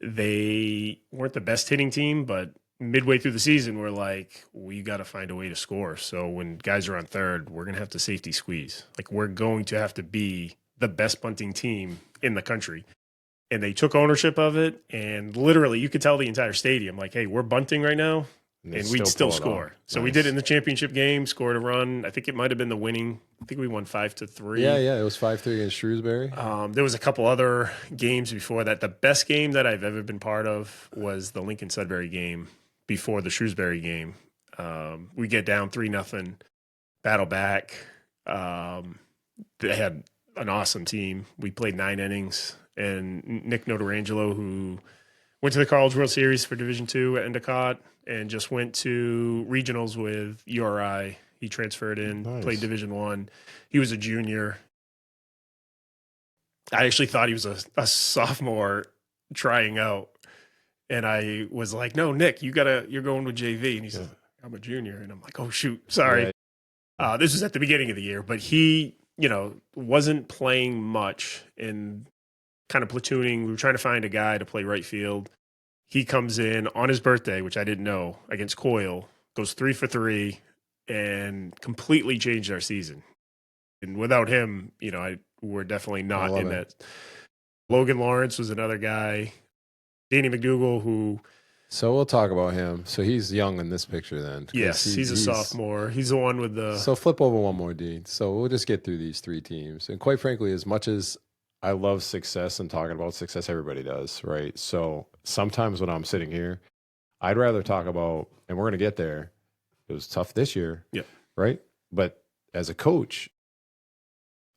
they weren't the best hitting team, but midway through the season, we're like, we got to find a way to score. So when guys are on third, we're going to have to safety squeeze. Like, we're going to have to be the best bunting team in the country. And they took ownership of it, and literally you could tell the entire stadium, like, hey, we're bunting right now, and we'd still score. So we did it in the championship game, scored a run. I think it might have been the winning. I think we won 5-3. Yeah, it was 5-3 against Shrewsbury. There was a couple other games before that. The best game that I've ever been part of was the Lincoln Sudbury game before the Shrewsbury game. We get down 3-0, battle back. They had an awesome team. We played 9 innings, and Nick Notarangelo, who went to the College World Series for Division II at Endicott and just went to regionals with URI. He transferred in, played Division I. He was a junior. I actually thought he was a sophomore trying out. And I was like, no, Nick, you're going with JV. And he said, I'm a junior. And I'm like, oh, shoot, sorry. Yeah. This was at the beginning of the year, but he, wasn't playing much and kind of platooning. We were trying to find a guy to play right field. He comes in on his birthday, which I didn't know, against Coyle, goes 3 for 3 and completely changed our season. And without him, we're definitely not in that. Logan Lawrence was another guy. Danny McDougal, who... So we'll talk about him. So he's young in this picture then. Yes, he's a sophomore. He's the one with the... So flip over one more, Dean. So we'll just get through these 3 teams. And quite frankly, as much as I love success and talking about success, everybody does, right? So sometimes when I'm sitting here, I'd rather talk about, and we're going to get there, it was tough this year, right? But as a coach,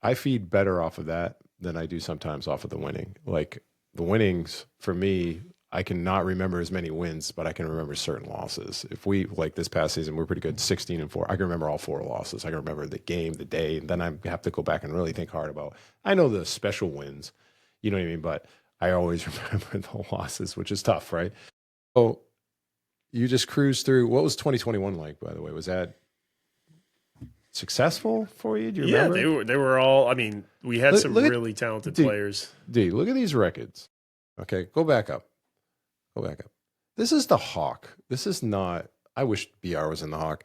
I feed better off of that than I do sometimes off of the winning. Like the winnings, for me, I cannot remember as many wins, but I can remember certain losses. If we, like this past season, we're pretty good, 16-4. I can remember all 4 losses. I can remember the game, the day, and then I have to go back and really think hard about. I know the special wins, you know what I mean? But I always remember the losses, which is tough, right? So you just cruised through. What was 2021 like, by the way? Was that successful for you? Do you remember? Yeah, they were all. I mean, we had some really talented players. D, look at these records. Okay, go back up. This is the Hawk. This is not. I wish BR was in the Hawk.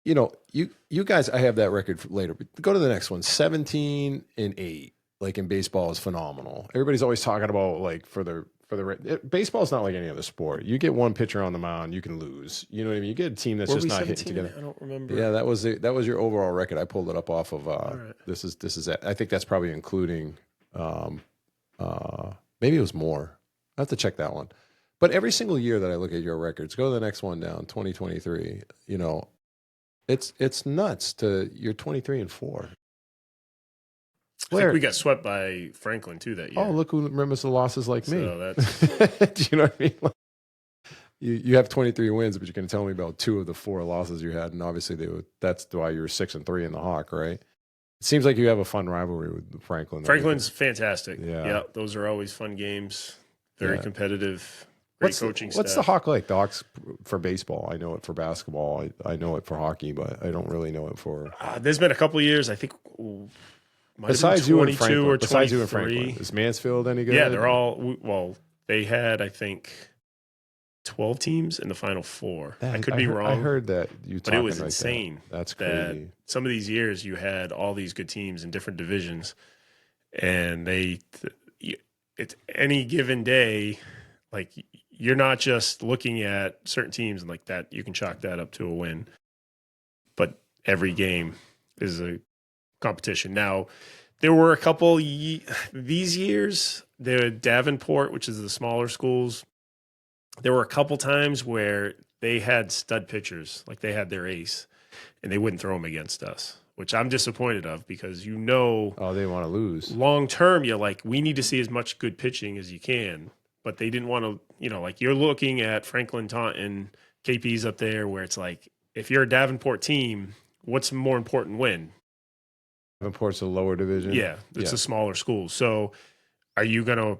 You guys. I have that record for later. But go to the next one. 17-8. Like in baseball is phenomenal. Everybody's always talking about like for the baseball is not like any other sport. You get one pitcher on the mound, you can lose. You know what I mean? You get a team that's just not hitting together. I don't remember. Yeah, that was your overall record. I pulled it up off of. Right. This is I think that's probably including. Maybe it was more. I have to check that one. But every single year that I look at your records, go to the next one down, 2023. It's nuts. You're 23-4. I think we got swept by Franklin too that year. Oh, look who remembers the losses like me. So that's... Do you know what I mean? Like, you have 23 wins, but you're going to tell me about 2 of the 4 losses you had, and obviously that's why you were 6-3 in the Hawk, right? It seems like you have a fun rivalry with Franklin. Franklin's fantastic. Yeah, those are always fun games. Very competitive. Great coaching staff. What's the Hawk like? The Hawks for baseball. I know it for basketball. I know it for hockey, but I don't really know it for. There's been a couple of years. I think. Besides you and Franklin, is Mansfield any good? Yeah, they're all. Well, they had, I think, 12 teams in the Final 4. I could be wrong. I heard that but it was insane. That's crazy. That some of these years you had all these good teams in different divisions, and it's any given day, like you're not just looking at certain teams and like that. You can chalk that up to a win, but every game is a competition. Now, there were a couple these years. The Davenport, which is the smaller schools, there were a couple times where they had stud pitchers, like they had their ace, and they wouldn't throw them against us, which I'm disappointed of because they want to lose. Long term, you're like, we need to see as much good pitching as you can, but they didn't want to, like you're looking at Franklin, Taunton, KP's up there where it's like, if you're a Davenport team, what's a more important win? Davenport's a lower division. Yeah, it's a smaller school. So are you going to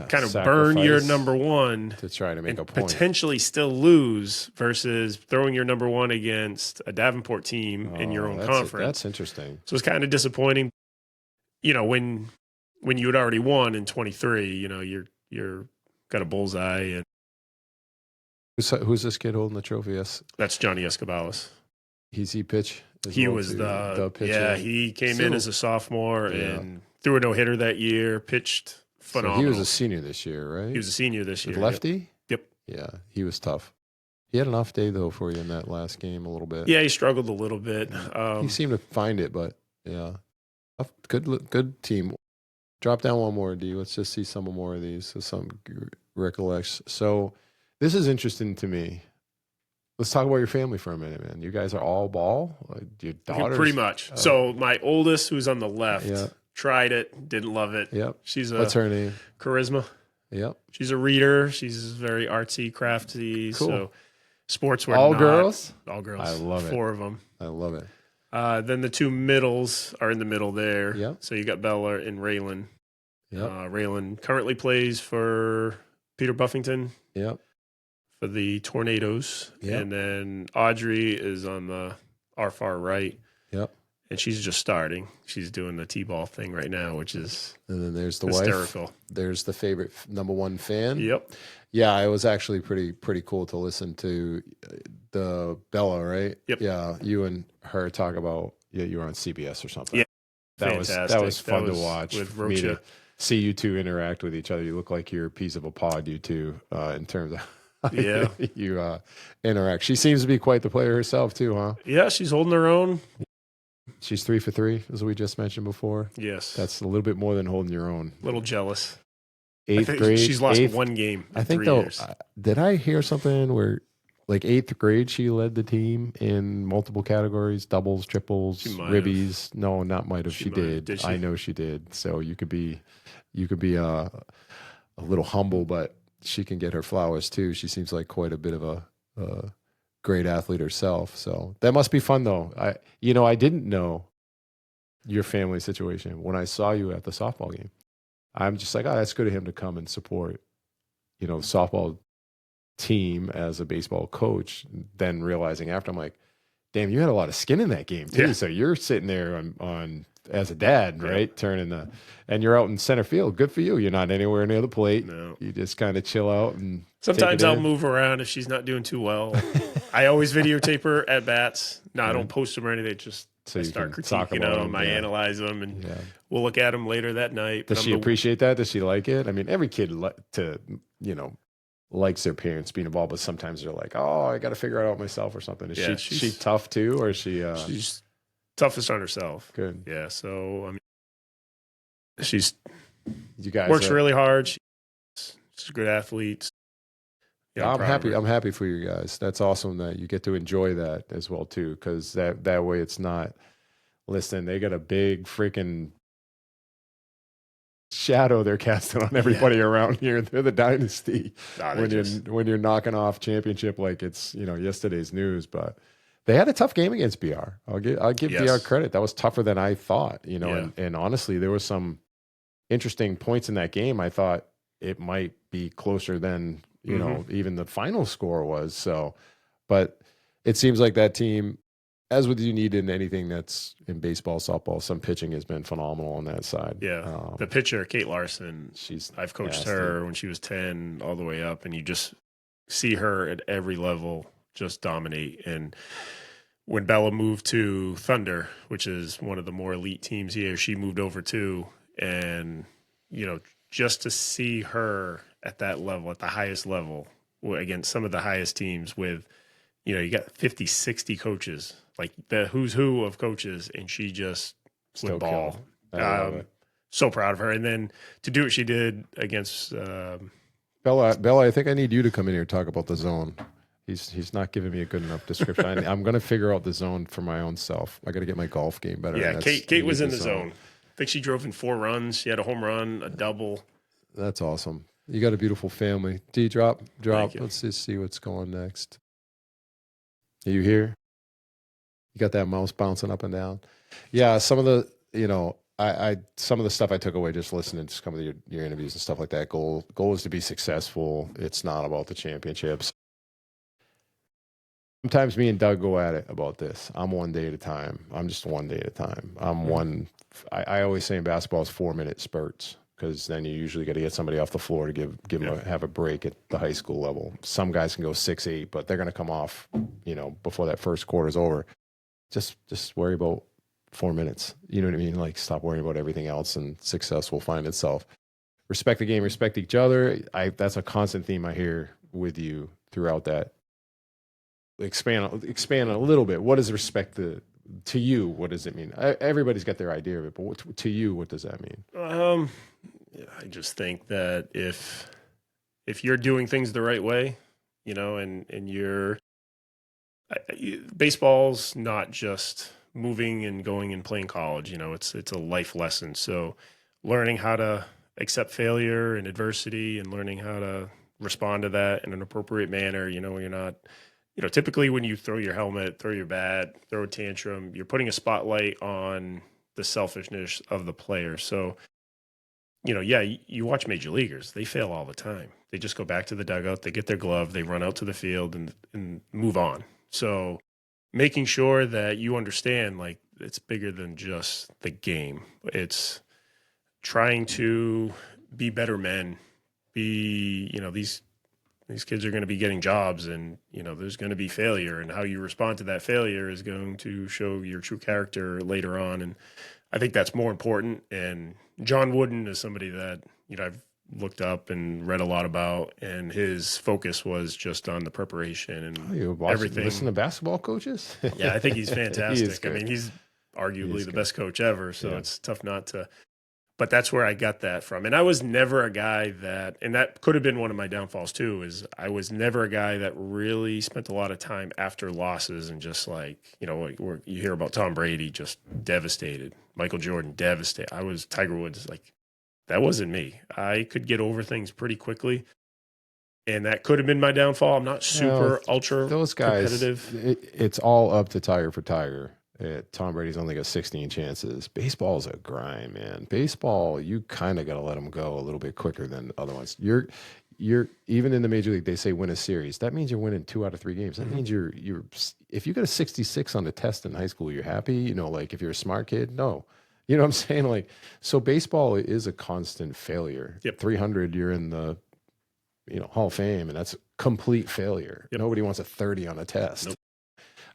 kind of burn your number one to try to make a point, potentially still lose versus throwing your number one against a Davenport team in your own conference? That's interesting. So it's kind of disappointing, when you had already won in 23, you're got a bullseye. And who's this kid holding the trophy? Yes, that's Johnny Escobalis. He pitch? He was the pitcher. Yeah, he came in as a sophomore and threw a no-hitter that year, pitched phenomenal. So he was a senior this year, right? He was a senior this year. Lefty? Yep. Yeah, he was tough. He had an off day, though, for you in that last game a little bit. Yeah, he struggled a little bit. He seemed to find it, but, yeah. Good team. Drop down one more, D. Let's just see some more of these. So some recollects. So this is interesting to me. Let's talk about your family for a minute, man. You guys are all ball? Like your daughters? Pretty much. So my oldest, who's on the left, tried it, didn't love it. Yep. What's her name? Charisma. Yep. She's a reader. She's very artsy, crafty. Cool. So sports were all girls? All girls. I love it. 4 of them. I love it. Then the 2 middles are in the middle there. Yep. So you got Bella and Raylan. Yep. Raylan currently plays for Peter Buffington. Yep. For the Tornadoes. Yep. And then Audrey is on our far right. Yep. And she's just starting. She's doing the T-ball thing right now, which is and then there's the hysterical. Wife. There's the favorite number 1 fan. Yep. Yeah, it was actually pretty cool to listen to the Bella, right? Yep. Yeah, you and her talk about you were on CBS or something. Yeah. That was fun to watch. With for me to Rocha. see you two interact with each other. You look like you're a piece of a pod, you two, in terms of you interact. She seems to be quite the player herself too, huh? Yeah, she's holding her own. She's 3 for 3, as we just mentioned before. Yes. That's a little bit more than holding your own. A little jealous. 8th grade. She's lost 1 game in 3 years. Did I hear something where like 8th grade she led the team in multiple categories, doubles, triples, ribbies? No, not might have. She did. Did she? I know she did. So you could be a little humble, but she can get her flowers too. She seems like quite a bit of a great athlete herself. So that must be fun though. I didn't know your family situation when I saw you at the softball game. I'm just like, that's good of him to come and support, softball team as a baseball coach. Then realizing after, I'm like, damn, you had a lot of skin in that game too. Yeah. So you're sitting there on as a dad, right? And you're out in center field. Good for you. You're not anywhere near the plate. No. You just kind of chill out and sometimes I'll move around if she's not doing too well. I always videotape her at bats. No, I don't post them or anything. Just I start critiquing them. I analyze them, and we'll look at them later that night. Does she appreciate that? Does she like it? I mean, every kid likes their parents being involved, but sometimes they're like, "Oh, I got to figure it out myself" or something. Is she tough too, or is she? She's toughest on herself. Good. Yeah. So I mean, she's guys works really hard. She's a good athlete. Yeah, I'm happy. I'm happy for you guys. That's awesome that you get to enjoy that as well too, because that way it's not. Listen, they got a big freaking shadow they're casting on everybody around here. They're the dynasty when you're knocking off championship like it's yesterday's news. But they had a tough game against BR. I'll give BR credit. That was tougher than I thought. And honestly, there was some interesting points in that game. I thought it might be closer than even the final score was. So, but it seems like that team, as with you need in anything that's in baseball, softball, some pitching has been phenomenal on that side. Yeah. The pitcher, Kate Larson, I've coached her when she was 10 all the way up, and you just see her at every level just dominate. And when Bella moved to Thunder, which is one of the more elite teams here, she moved over too. And, just to see her at that level, at the highest level, against some of the highest teams with, you got 50, 60 coaches, like the who's who of coaches, and she just would ball. So proud of her. And then to do what she did against Bella, I think I need you to come in here and talk about the zone. He's not giving me a good enough description. I'm going to figure out the zone for my own self. I got to get my golf game better. Yeah, Kate was in the zone. I think she drove in 4 runs. She had a home run, a double. That's awesome. You got a beautiful family. D, drop. Let's just see what's going next. Are you here? You got that mouse bouncing up and down. Yeah, some of the, some of the stuff I took away just listening to some of your interviews and stuff like that. Goal is to be successful. It's not about the championships. Sometimes me and Doug go at it about this. I'm one day at a time. I'm just one day at a time. I always say in basketball it's 4-minute spurts, because then you usually got to get somebody off the floor to give them have a break at the high school level. Some guys can go 6-8, but they're going to come off, before that first quarter's over. Just worry about 4 minutes. You know what I mean? Like, stop worrying about everything else, and success will find itself. Respect the game, respect each other. That's a constant theme I hear with you throughout that. Expand a little bit. What does respect to you? What does it mean? Everybody's got their idea of it, but to you, what does that mean? I just think that if you're doing things the right way, and baseball's not just moving and going and playing college. It's a life lesson. So learning how to accept failure and adversity, and learning how to respond to that in an appropriate manner. You're not. Typically when you throw your helmet, throw your bat, throw a tantrum, you're putting a spotlight on the selfishness of the player. So, you watch major leaguers, they fail all the time. They just go back to the dugout, they get their glove, they run out to the field and move on. So making sure that you understand, like, it's bigger than just the game. It's trying to be better men, these kids are going to be getting jobs, and, there's going to be failure, and how you respond to that failure is going to show your true character later on. And I think that's more important. And John Wooden is somebody that, I've looked up and read a lot about, and his focus was just on the preparation and everything. Listen to basketball coaches? Yeah, I think he's fantastic. He is he's arguably the best coach ever, so it's tough not to. But that's where I got that from. And I was never a guy and that could have been one of my downfalls too, is I was never a guy that really spent a lot of time after losses and just like, you hear about Tom Brady, just devastated. Michael Jordan, devastated. Tiger Woods, like, that wasn't me. I could get over things pretty quickly. And that could have been my downfall. I'm not ultra those guys, competitive. It's all up to Tiger for Tiger. Tom Brady's only got 16 chances. Baseball's a grind, man. Baseball, you kind of got to let them go a little bit quicker than other ones. You're even in the major league, they say win a series. That means you're winning 2 out of 3 games. That means you're if you got a 66 on the test in high school, you're happy. Like, if you're a smart kid, no. You know what I'm saying? Like, so baseball is a constant failure. Yep. 300, you're in the Hall of Fame, and that's complete failure. Yep. Nobody wants a 30 on a test. Nope.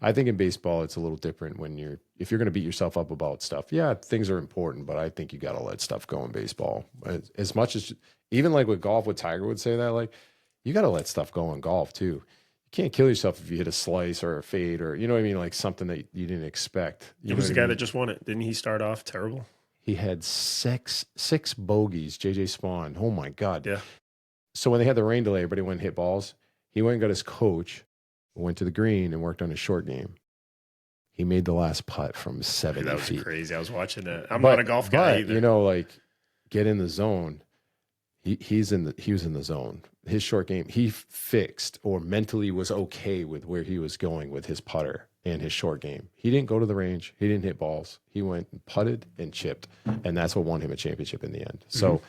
I think in baseball, it's a little different if you're going to beat yourself up about stuff. Yeah, things are important, but I think you got to let stuff go in baseball. As much as, even like with golf, what Tiger would say, that, like, you got to let stuff go in golf too. You can't kill yourself if you hit a slice or a fade, or, you know what I mean? Like, something that you didn't expect. He was the guy that just won it. Didn't he start off terrible? He had six bogeys, JJ Spawn. Oh my God. Yeah. So when they had the rain delay, everybody went and hit balls. He went and got his coach, went to the green and worked on his short game. He made the last putt from 70 that feet. Was crazy. I was watching that. I'm not a golf guy either. Like, get in the zone. He was in the zone. His short game, he fixed, or mentally was okay with where he was going with his putter and his short game. He didn't go to the range. He didn't hit balls. He went and putted and chipped, and that's what won him a championship in the end. So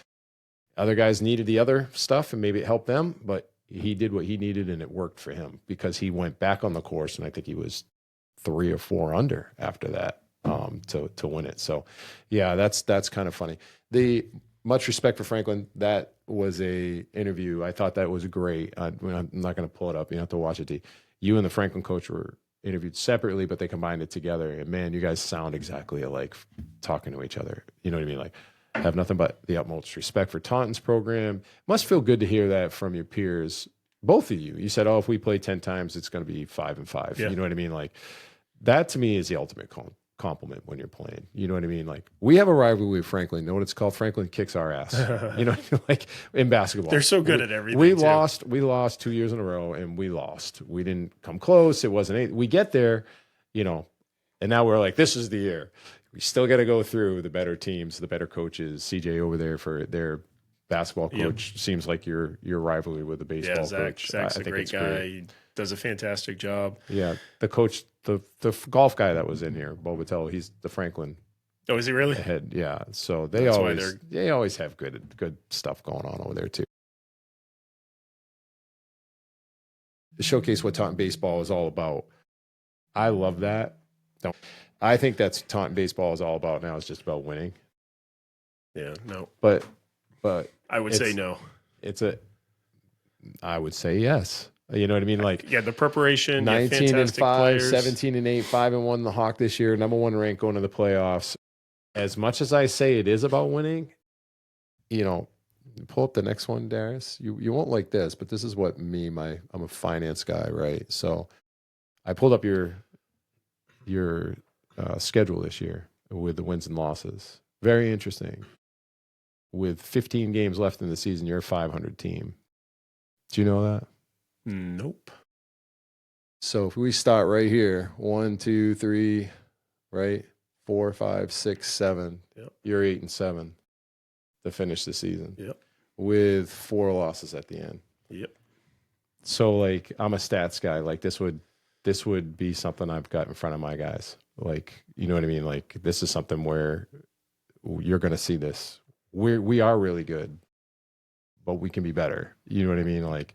other guys needed the other stuff, and maybe it helped them, but he did what he needed, and it worked for him because he went back on the course, and I think he was 3 or 4 under after that to win it. So, yeah, that's kind of funny. The much respect for Franklin. That was a interview. I thought that was great. I'm not going to pull it up. You have to watch it. You and the Franklin coach were interviewed separately, but they combined it together. And man, you guys sound exactly alike talking to each other. You know what I mean? Like, have nothing but the utmost respect for Taunton's program. Must feel good to hear that from your peers, both of you. You said, "Oh, if we play 10 times, it's going to be 5-5." Yeah. You know what I mean? Like, that to me is the ultimate compliment when you're playing. You know what I mean? Like, we have a rivalry with Franklin. You know what it's called? Franklin kicks our ass. You know, like in basketball, they're so good at everything. We lost 2 years in a row, and we lost. We didn't come close. It wasn't 8. We get there, and now we're like, this is the year. We still got to go through the better teams, the better coaches. CJ over there for their basketball Yep. coach seems like your rivalry with the baseball coach. Zach's I a think great it's guy. great. He does a fantastic job. Yeah, the coach, the golf guy that was in here, Bobatello, he's the Franklin Oh, is he really? head. Yeah, so That's why they always have good stuff going on over there too. To showcase what Taunton baseball is all about. I love that. I think that's Taunton baseball is all about now. It's just about winning. Yeah, no. But I would say no. I would say yes. You know what I mean? Like, yeah, the preparation, 19-5, players. 17-8, 5-1 the Hawk this year, #1 rank going to the playoffs. As much as I say it is about winning, pull up the next one, Darius. You won't like this, but this is what I'm a finance guy, right? So I pulled up your schedule this year with the wins and losses. Very interesting. With 15 games left in the season, you're a 500 team. Do you know that? Nope. So if we start right here, 1, 2, 3, right? 4, 5, 6, 7. Yep. You're 8-7 to finish the season. Yep. With 4 losses at the end. Yep. So like I'm a stats guy. Like this would be something I've got in front of my guys. Like, you know what I mean? Like this is something where you're going to see this. We are really good, but we can be better. You know what I mean? Like,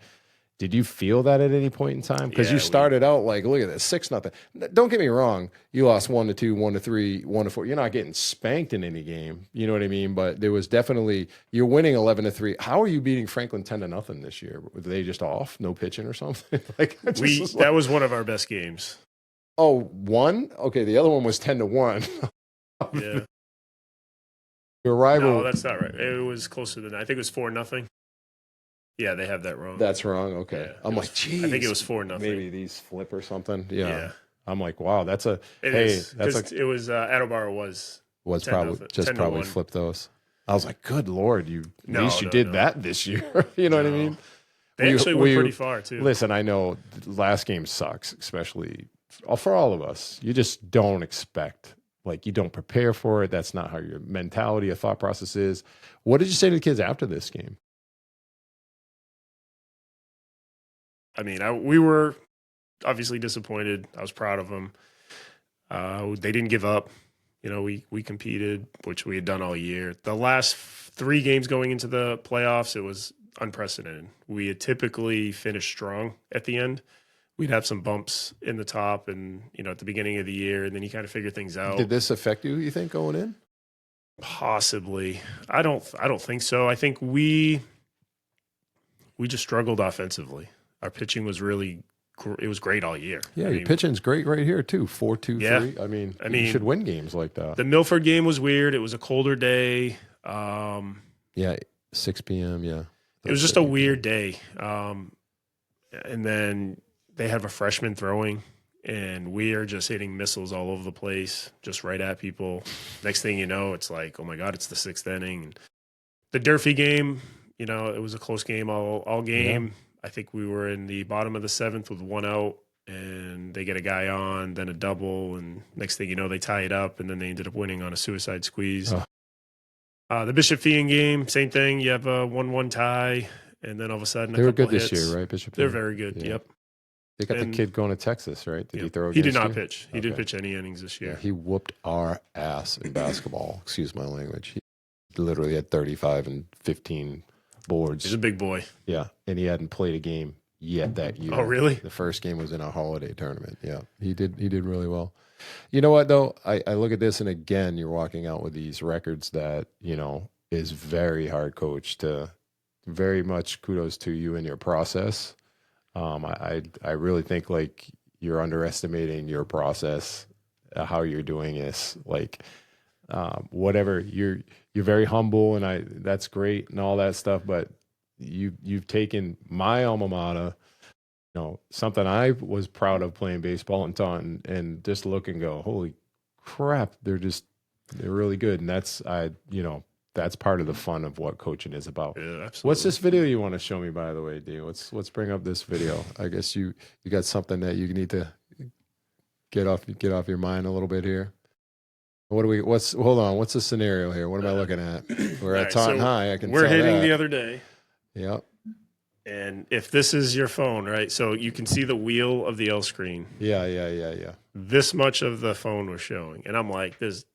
did you feel that at any point in time? Because you started out like, look at this, 6-0. Don't get me wrong. You lost 1-2, 1-3, 1-4. You're not getting spanked in any game. You know what I mean? But there was definitely, you're winning 11-3. How are you beating Franklin 10-0 this year? Were they just off? No pitching or something? That was one of our best games. Oh, one? Okay, the other one was 10-1. Yeah. Your rival. No, that's not right. It was closer than that. I think it was 4-0. Yeah, they have that wrong. That's wrong. Okay. Yeah, I'm like, geez. I think it was 4-0. Maybe these flip or something. Yeah. Yeah. I'm like, wow, it was Attleboro was probably flip those. I was like, good Lord, at least you did that this year. You know what I mean? They actually went pretty far too. Listen, I know the last game sucks, especially for all of us. You just don't expect, like you don't prepare for it. That's not how your mentality or thought process is. What did you say to the kids after this game? I mean, we were obviously disappointed. I was proud of them. They didn't give up. You know, we competed, which we had done all year. The last 3 games going into the playoffs, it was unprecedented. We had typically finished strong at the end. We'd have some bumps in the top and, at the beginning of the year, and then you kind of figure things out. Did this affect you think, going in? Possibly. I don't think so. I think we just struggled offensively. Our pitching was it was great all year. Yeah, your pitching's great right here too. 4-2-3. Yeah. I mean, you should win games like that. The Milford game was weird. It was a colder day. 6 p.m. Yeah, it was just a weird day. And then they have a freshman throwing, and we are just hitting missiles all over the place, just right at people. Next thing you know, it's like, oh my God, it's the 6th inning. And the Durfee game, it was a close game all game. Yeah. I think we were in the bottom of the 7th with 1 out, and they get a guy on, then a double, and next thing you know, they tie it up, and then they ended up winning on a suicide squeeze. The Bishop Feehan game, same thing. You have a 1-1 tie, and then all of a sudden they were good this year, right? Bishop. They're very good. Yeah. Yep. They got the kid going to Texas, right? Did he throw? He did not pitch. He didn't pitch any innings this year. Yeah, he whooped our ass in basketball. Excuse my language. He literally had 35 and 15 boards. He's a big boy. Yeah, and he hadn't played a game yet that year. Oh, really? The first game was in a holiday tournament. Yeah, he did really well. You know what, though? I look at this, and again, you're walking out with these records that, is very hard, Coach, to very much kudos to you and your process. I really think, like, you're underestimating your process, how you're doing this. Like, whatever, you're very humble, and that's great and all that stuff, but you've taken my alma mater, something I was proud of playing baseball in Taunton, and just look and go, holy crap, they're really good. And that's part of the fun of what coaching is about. Yeah, absolutely. What's this video you want to show me, by the way, D? Let's bring up this video. I guess you got something that you need to get off your mind a little bit here. Hold on. What's the scenario here? What am I looking at? We're All at right, Taunton so High. I can we're tell hitting that. the other day. Yep. And if this is your phone, right? So you can see the wheel of the L screen. Yeah. This much of the phone was showing. And I'm like, it's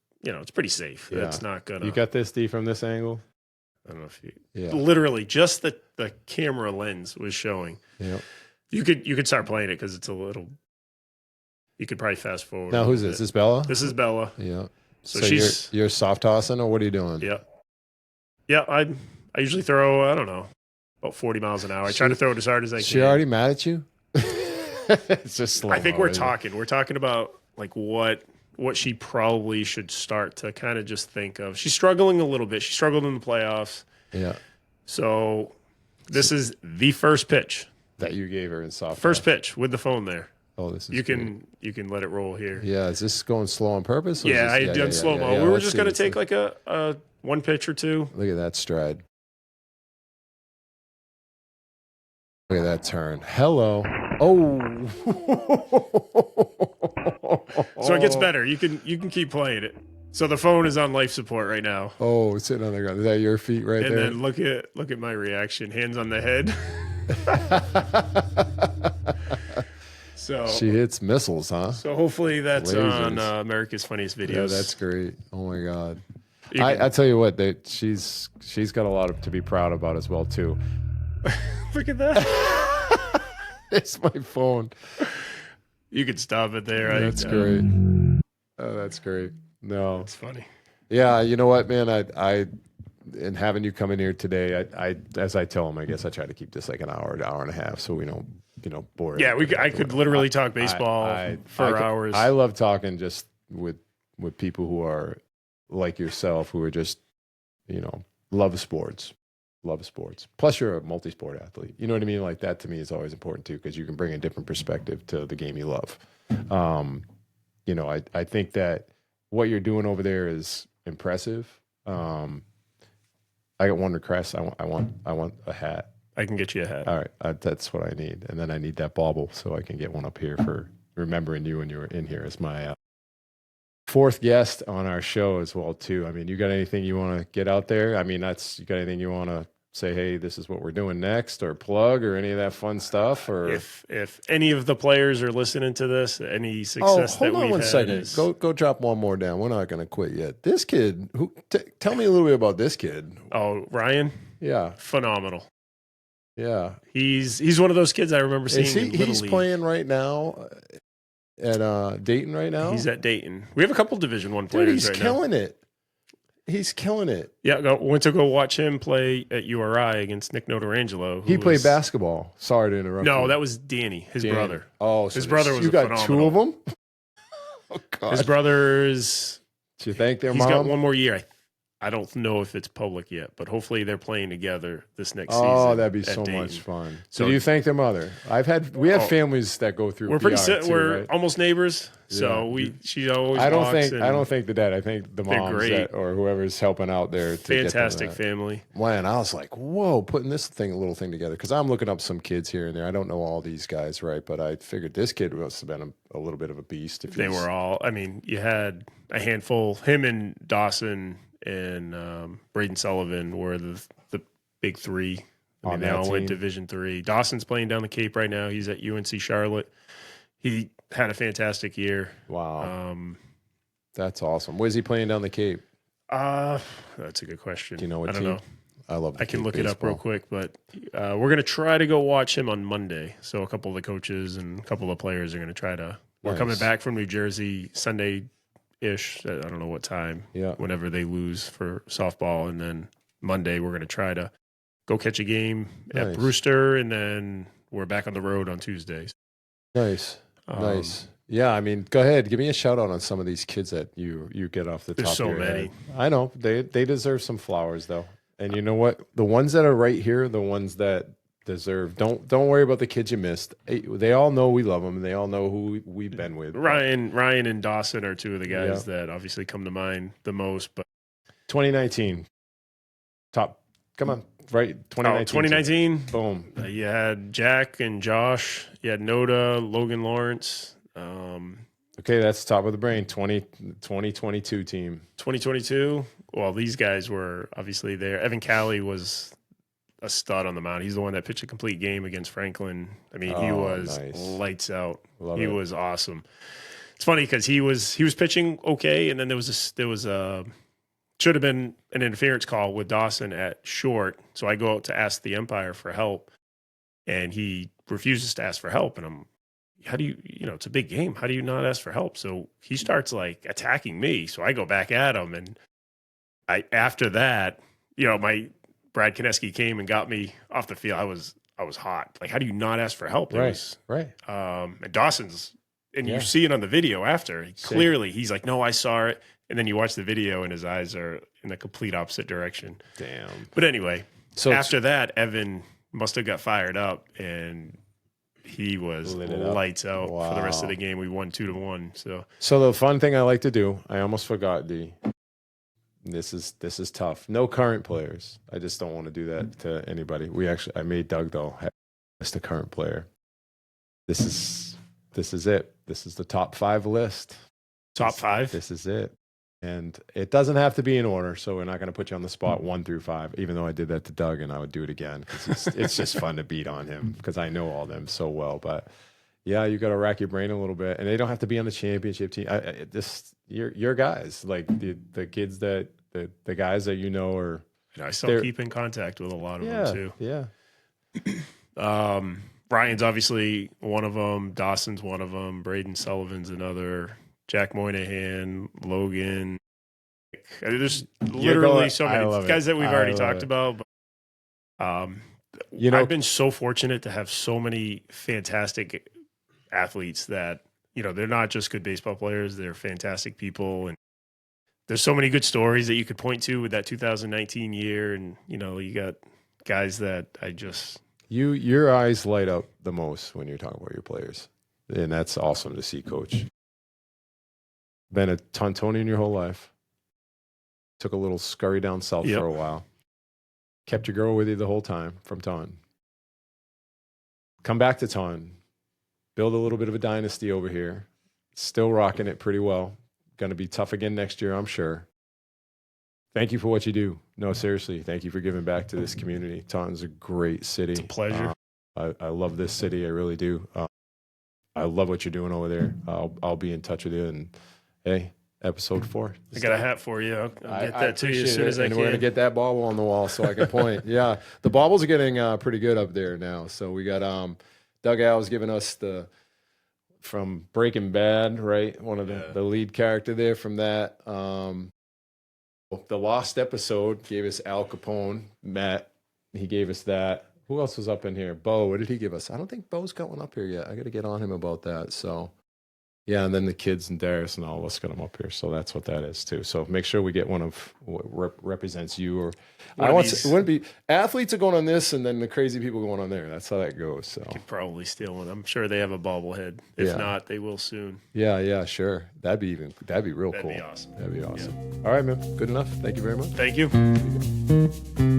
pretty safe. Yeah. It's not going to. You got this, D, from this angle? I don't know if you. Yeah. Literally, just the camera lens was showing. Yep. You could start playing it because it's a little. You could probably fast forward. Now, who's this? Is this Bella? This is Bella. Yeah. So you're soft tossing, or what are you doing? Yeah. Yeah, I usually throw, I don't know, about 40 miles an hour. I try to throw it as hard as I can. She already mad at you? It's just slow. I think we're talking about like what she probably should start to kind of just think of. She's struggling a little bit. She struggled in the playoffs. Yeah. So this is the first pitch. That you gave her in soft. First pitch with the phone there. Oh, this is you can let it roll here. Yeah, is this going slow on purpose? Yeah, I done slow mo. We were just going to take like a one pitch or two. Look at that stride. Look at that turn. Hello. Oh. So it gets better. You can keep playing it. So the phone is on life support right now. Oh, it's sitting on the ground. Is that your feet right there? And then look at my reaction. Hands on the head. So she hits missiles, huh? So hopefully that's Lasers. on America's Funniest Videos. Yeah, that's great. Oh my God. I tell you what, she's got a lot to be proud about as well too. Look at that. It's my phone. You could stop it there. That's great. Oh, that's great. No, it's funny. Yeah, you know what, man? I and having you come in here today, I as I tell them, I guess I try to keep this like an hour and a half, so we don't bore. Yeah, I could literally talk baseball for hours. I love talking just with people who are like yourself, who are just love sports. Plus, you're a multi-sport athlete. You know what I mean? Like that to me is always important too, because you can bring a different perspective to the game you love. I think that what you're doing over there is impressive. I got one request. I want a hat. I can get you a hat. All right, that's what I need, and then I need that bauble so I can get one up here for remembering you when you were in here as my fourth guest on our show as well too. I mean, you got anything you want to get out there? I mean, you got anything you want to say? Hey, this is what we're doing next, or plug, or any of that fun stuff? Or if any of the players are listening to this, any success that we've had. Hold on one second. Go drop one more down. We're not going to quit yet. This kid, tell me a little bit about this kid. Oh, Ryan. Yeah, phenomenal. Yeah, he's one of those kids I remember seeing. He's playing right now at Dayton right now. He's at Dayton. We have a couple Division I players right now. He's killing it. He's killing it. Yeah, went to go watch him play at URI against Nick Notarangelo. He played basketball. Sorry to interrupt. No, you. that was Danny, his brother. Oh, so his brother was you got phenomenal. two of them. Oh God, his brother's. Do you thank their he's mom? He's got one more year. I don't know if it's public yet, but hopefully they're playing together this next season. Oh, that'd be so Dayton. much fun. So do you thank their mother? We have families that go through. We're we're right? almost neighbors, so she always. I don't think the dad. I think the moms or whoever's helping out there. Fantastic family. Man, I was like, whoa, putting this little thing together because I'm looking up some kids here and there. I don't know all these guys, right? But I figured this kid must have been a little bit of a beast. They were all. I mean, you had a handful. Him and Dawson and Braden Sullivan were the big three. I mean, they all went Division III. Dawson's playing down the Cape right now. He's at UNC Charlotte. He had a fantastic year. Wow. That's awesome. Where's he playing down the Cape? That's a good question. Do you know what I don't team? know. I love I can look it up real quick, but we're going to try to go watch him on Monday. So a couple of the coaches and a couple of players are going to try to. We're coming back from New Jersey Sunday-ish. I don't know what time. Yeah. Whenever they lose for softball, and then Monday we're going to try to go catch a game at Brewster, and then we're back on the road on Tuesdays. Nice. Nice. Yeah, I mean, go ahead. Give me a shout out on some of these kids that you get off the top of your head. I know. They deserve some flowers, though. And you know what? The ones that are right here, the ones that deserve, don't worry about the kids you missed. They all know we love them, and they all know who we've been with. Ryan and Dawson are two of the guys that obviously come to mind the most. But 2019. Top. Come on. Right, 2019. Boom. You had Jack and Josh. You had Noda, Logan Lawrence. Okay, that's top of the brain. 2022 team. 2022. Well, these guys were obviously there. Evan Calley was a stud on the mound. He's the one that pitched a complete game against Franklin. I mean, he was nice. lights out. Love He it. was awesome. It's funny because he was pitching okay, and then there was a should have been an interference call with Dawson at short. So I go out to ask the umpire for help, and he refuses to ask for help. And I'm, how do you, it's a big game. How do you not ask for help? So he starts like attacking me. So I go back at him, and after that, my Brad Kineski came and got me off the field. I was hot. Like, how do you not ask for help? Right. And Dawson's, and Yeah. you see it on the video after. Clearly, he's like, no, I saw it. And then you watch the video, and his eyes are in the complete opposite direction. Damn. But anyway, So after that, Evan must have got fired up, and he was Lit it up. lights out for the rest of Wow. the game. We won 2-1. So the fun thing I like to do, I almost forgot, D. This is tough. No current players. I just don't want to do that to anybody. I made Doug though. As the current player. This is it. This is the top 5 list. Top 5. This is it. And it doesn't have to be in order, so we're not going to put you on the spot 1 through 5, even though I did that to Doug, and I would do it again because it's just fun to beat on him because I know all them so well. But yeah, you got to rack your brain a little bit, and they don't have to be on the championship team. Your guys, like the kids the guys that are. And I still keep in contact with a lot of them too. Yeah. Ryan's obviously one of them. Dawson's one of them. Braden Sullivan's another. Jack Moynihan, Logan. There's literally so many guys that we've already talked about. But, I've been so fortunate to have so many fantastic athletes that, they're not just good baseball players. They're fantastic people. And there's so many good stories that you could point to with that 2019 year. And, you got guys that I just... Your eyes light up the most when you're talking about your players. And that's awesome to see, Coach. Been a Tauntonian your whole life. Took a little scurry down south for a while. Kept your girl with you the whole time from Taunton. Come back to Taunton. Build a little bit of a dynasty over here. Still rocking it pretty well. Going to be tough again next year, I'm sure. Thank you for what you do. No, seriously, thank you for giving back to this community. Taunton's a great city. It's a pleasure. I love this city. I really do. I love what you're doing over there. I'll be in touch with you. And hey, episode 4. I got a hat for you. I'll get that to you as soon as I can. And we're going to get that bauble on the wall so I can point. Yeah, the baubles are getting pretty good up there now. So we got Doug Al's giving us from Breaking Bad, right? One of the lead character there from that. The Lost episode gave us Al Capone. Matt, he gave us that. Who else was up in here? Bo, what did he give us? I don't think Bo's got one up here yet. I got to get on him about that. So, yeah, and then the kids and Darius and all of us got them up here. So that's what that is too. So make sure we get one of what represents you. Or it wouldn't be athletes are going on this, and then the crazy people going on there. That's how that goes. So could probably steal one. I'm sure they have a bobblehead. If not, they will soon. Yeah, sure. That'd be real cool. That'd be awesome. That'd be awesome. All right, man. Good enough. Thank you very much. Thank you.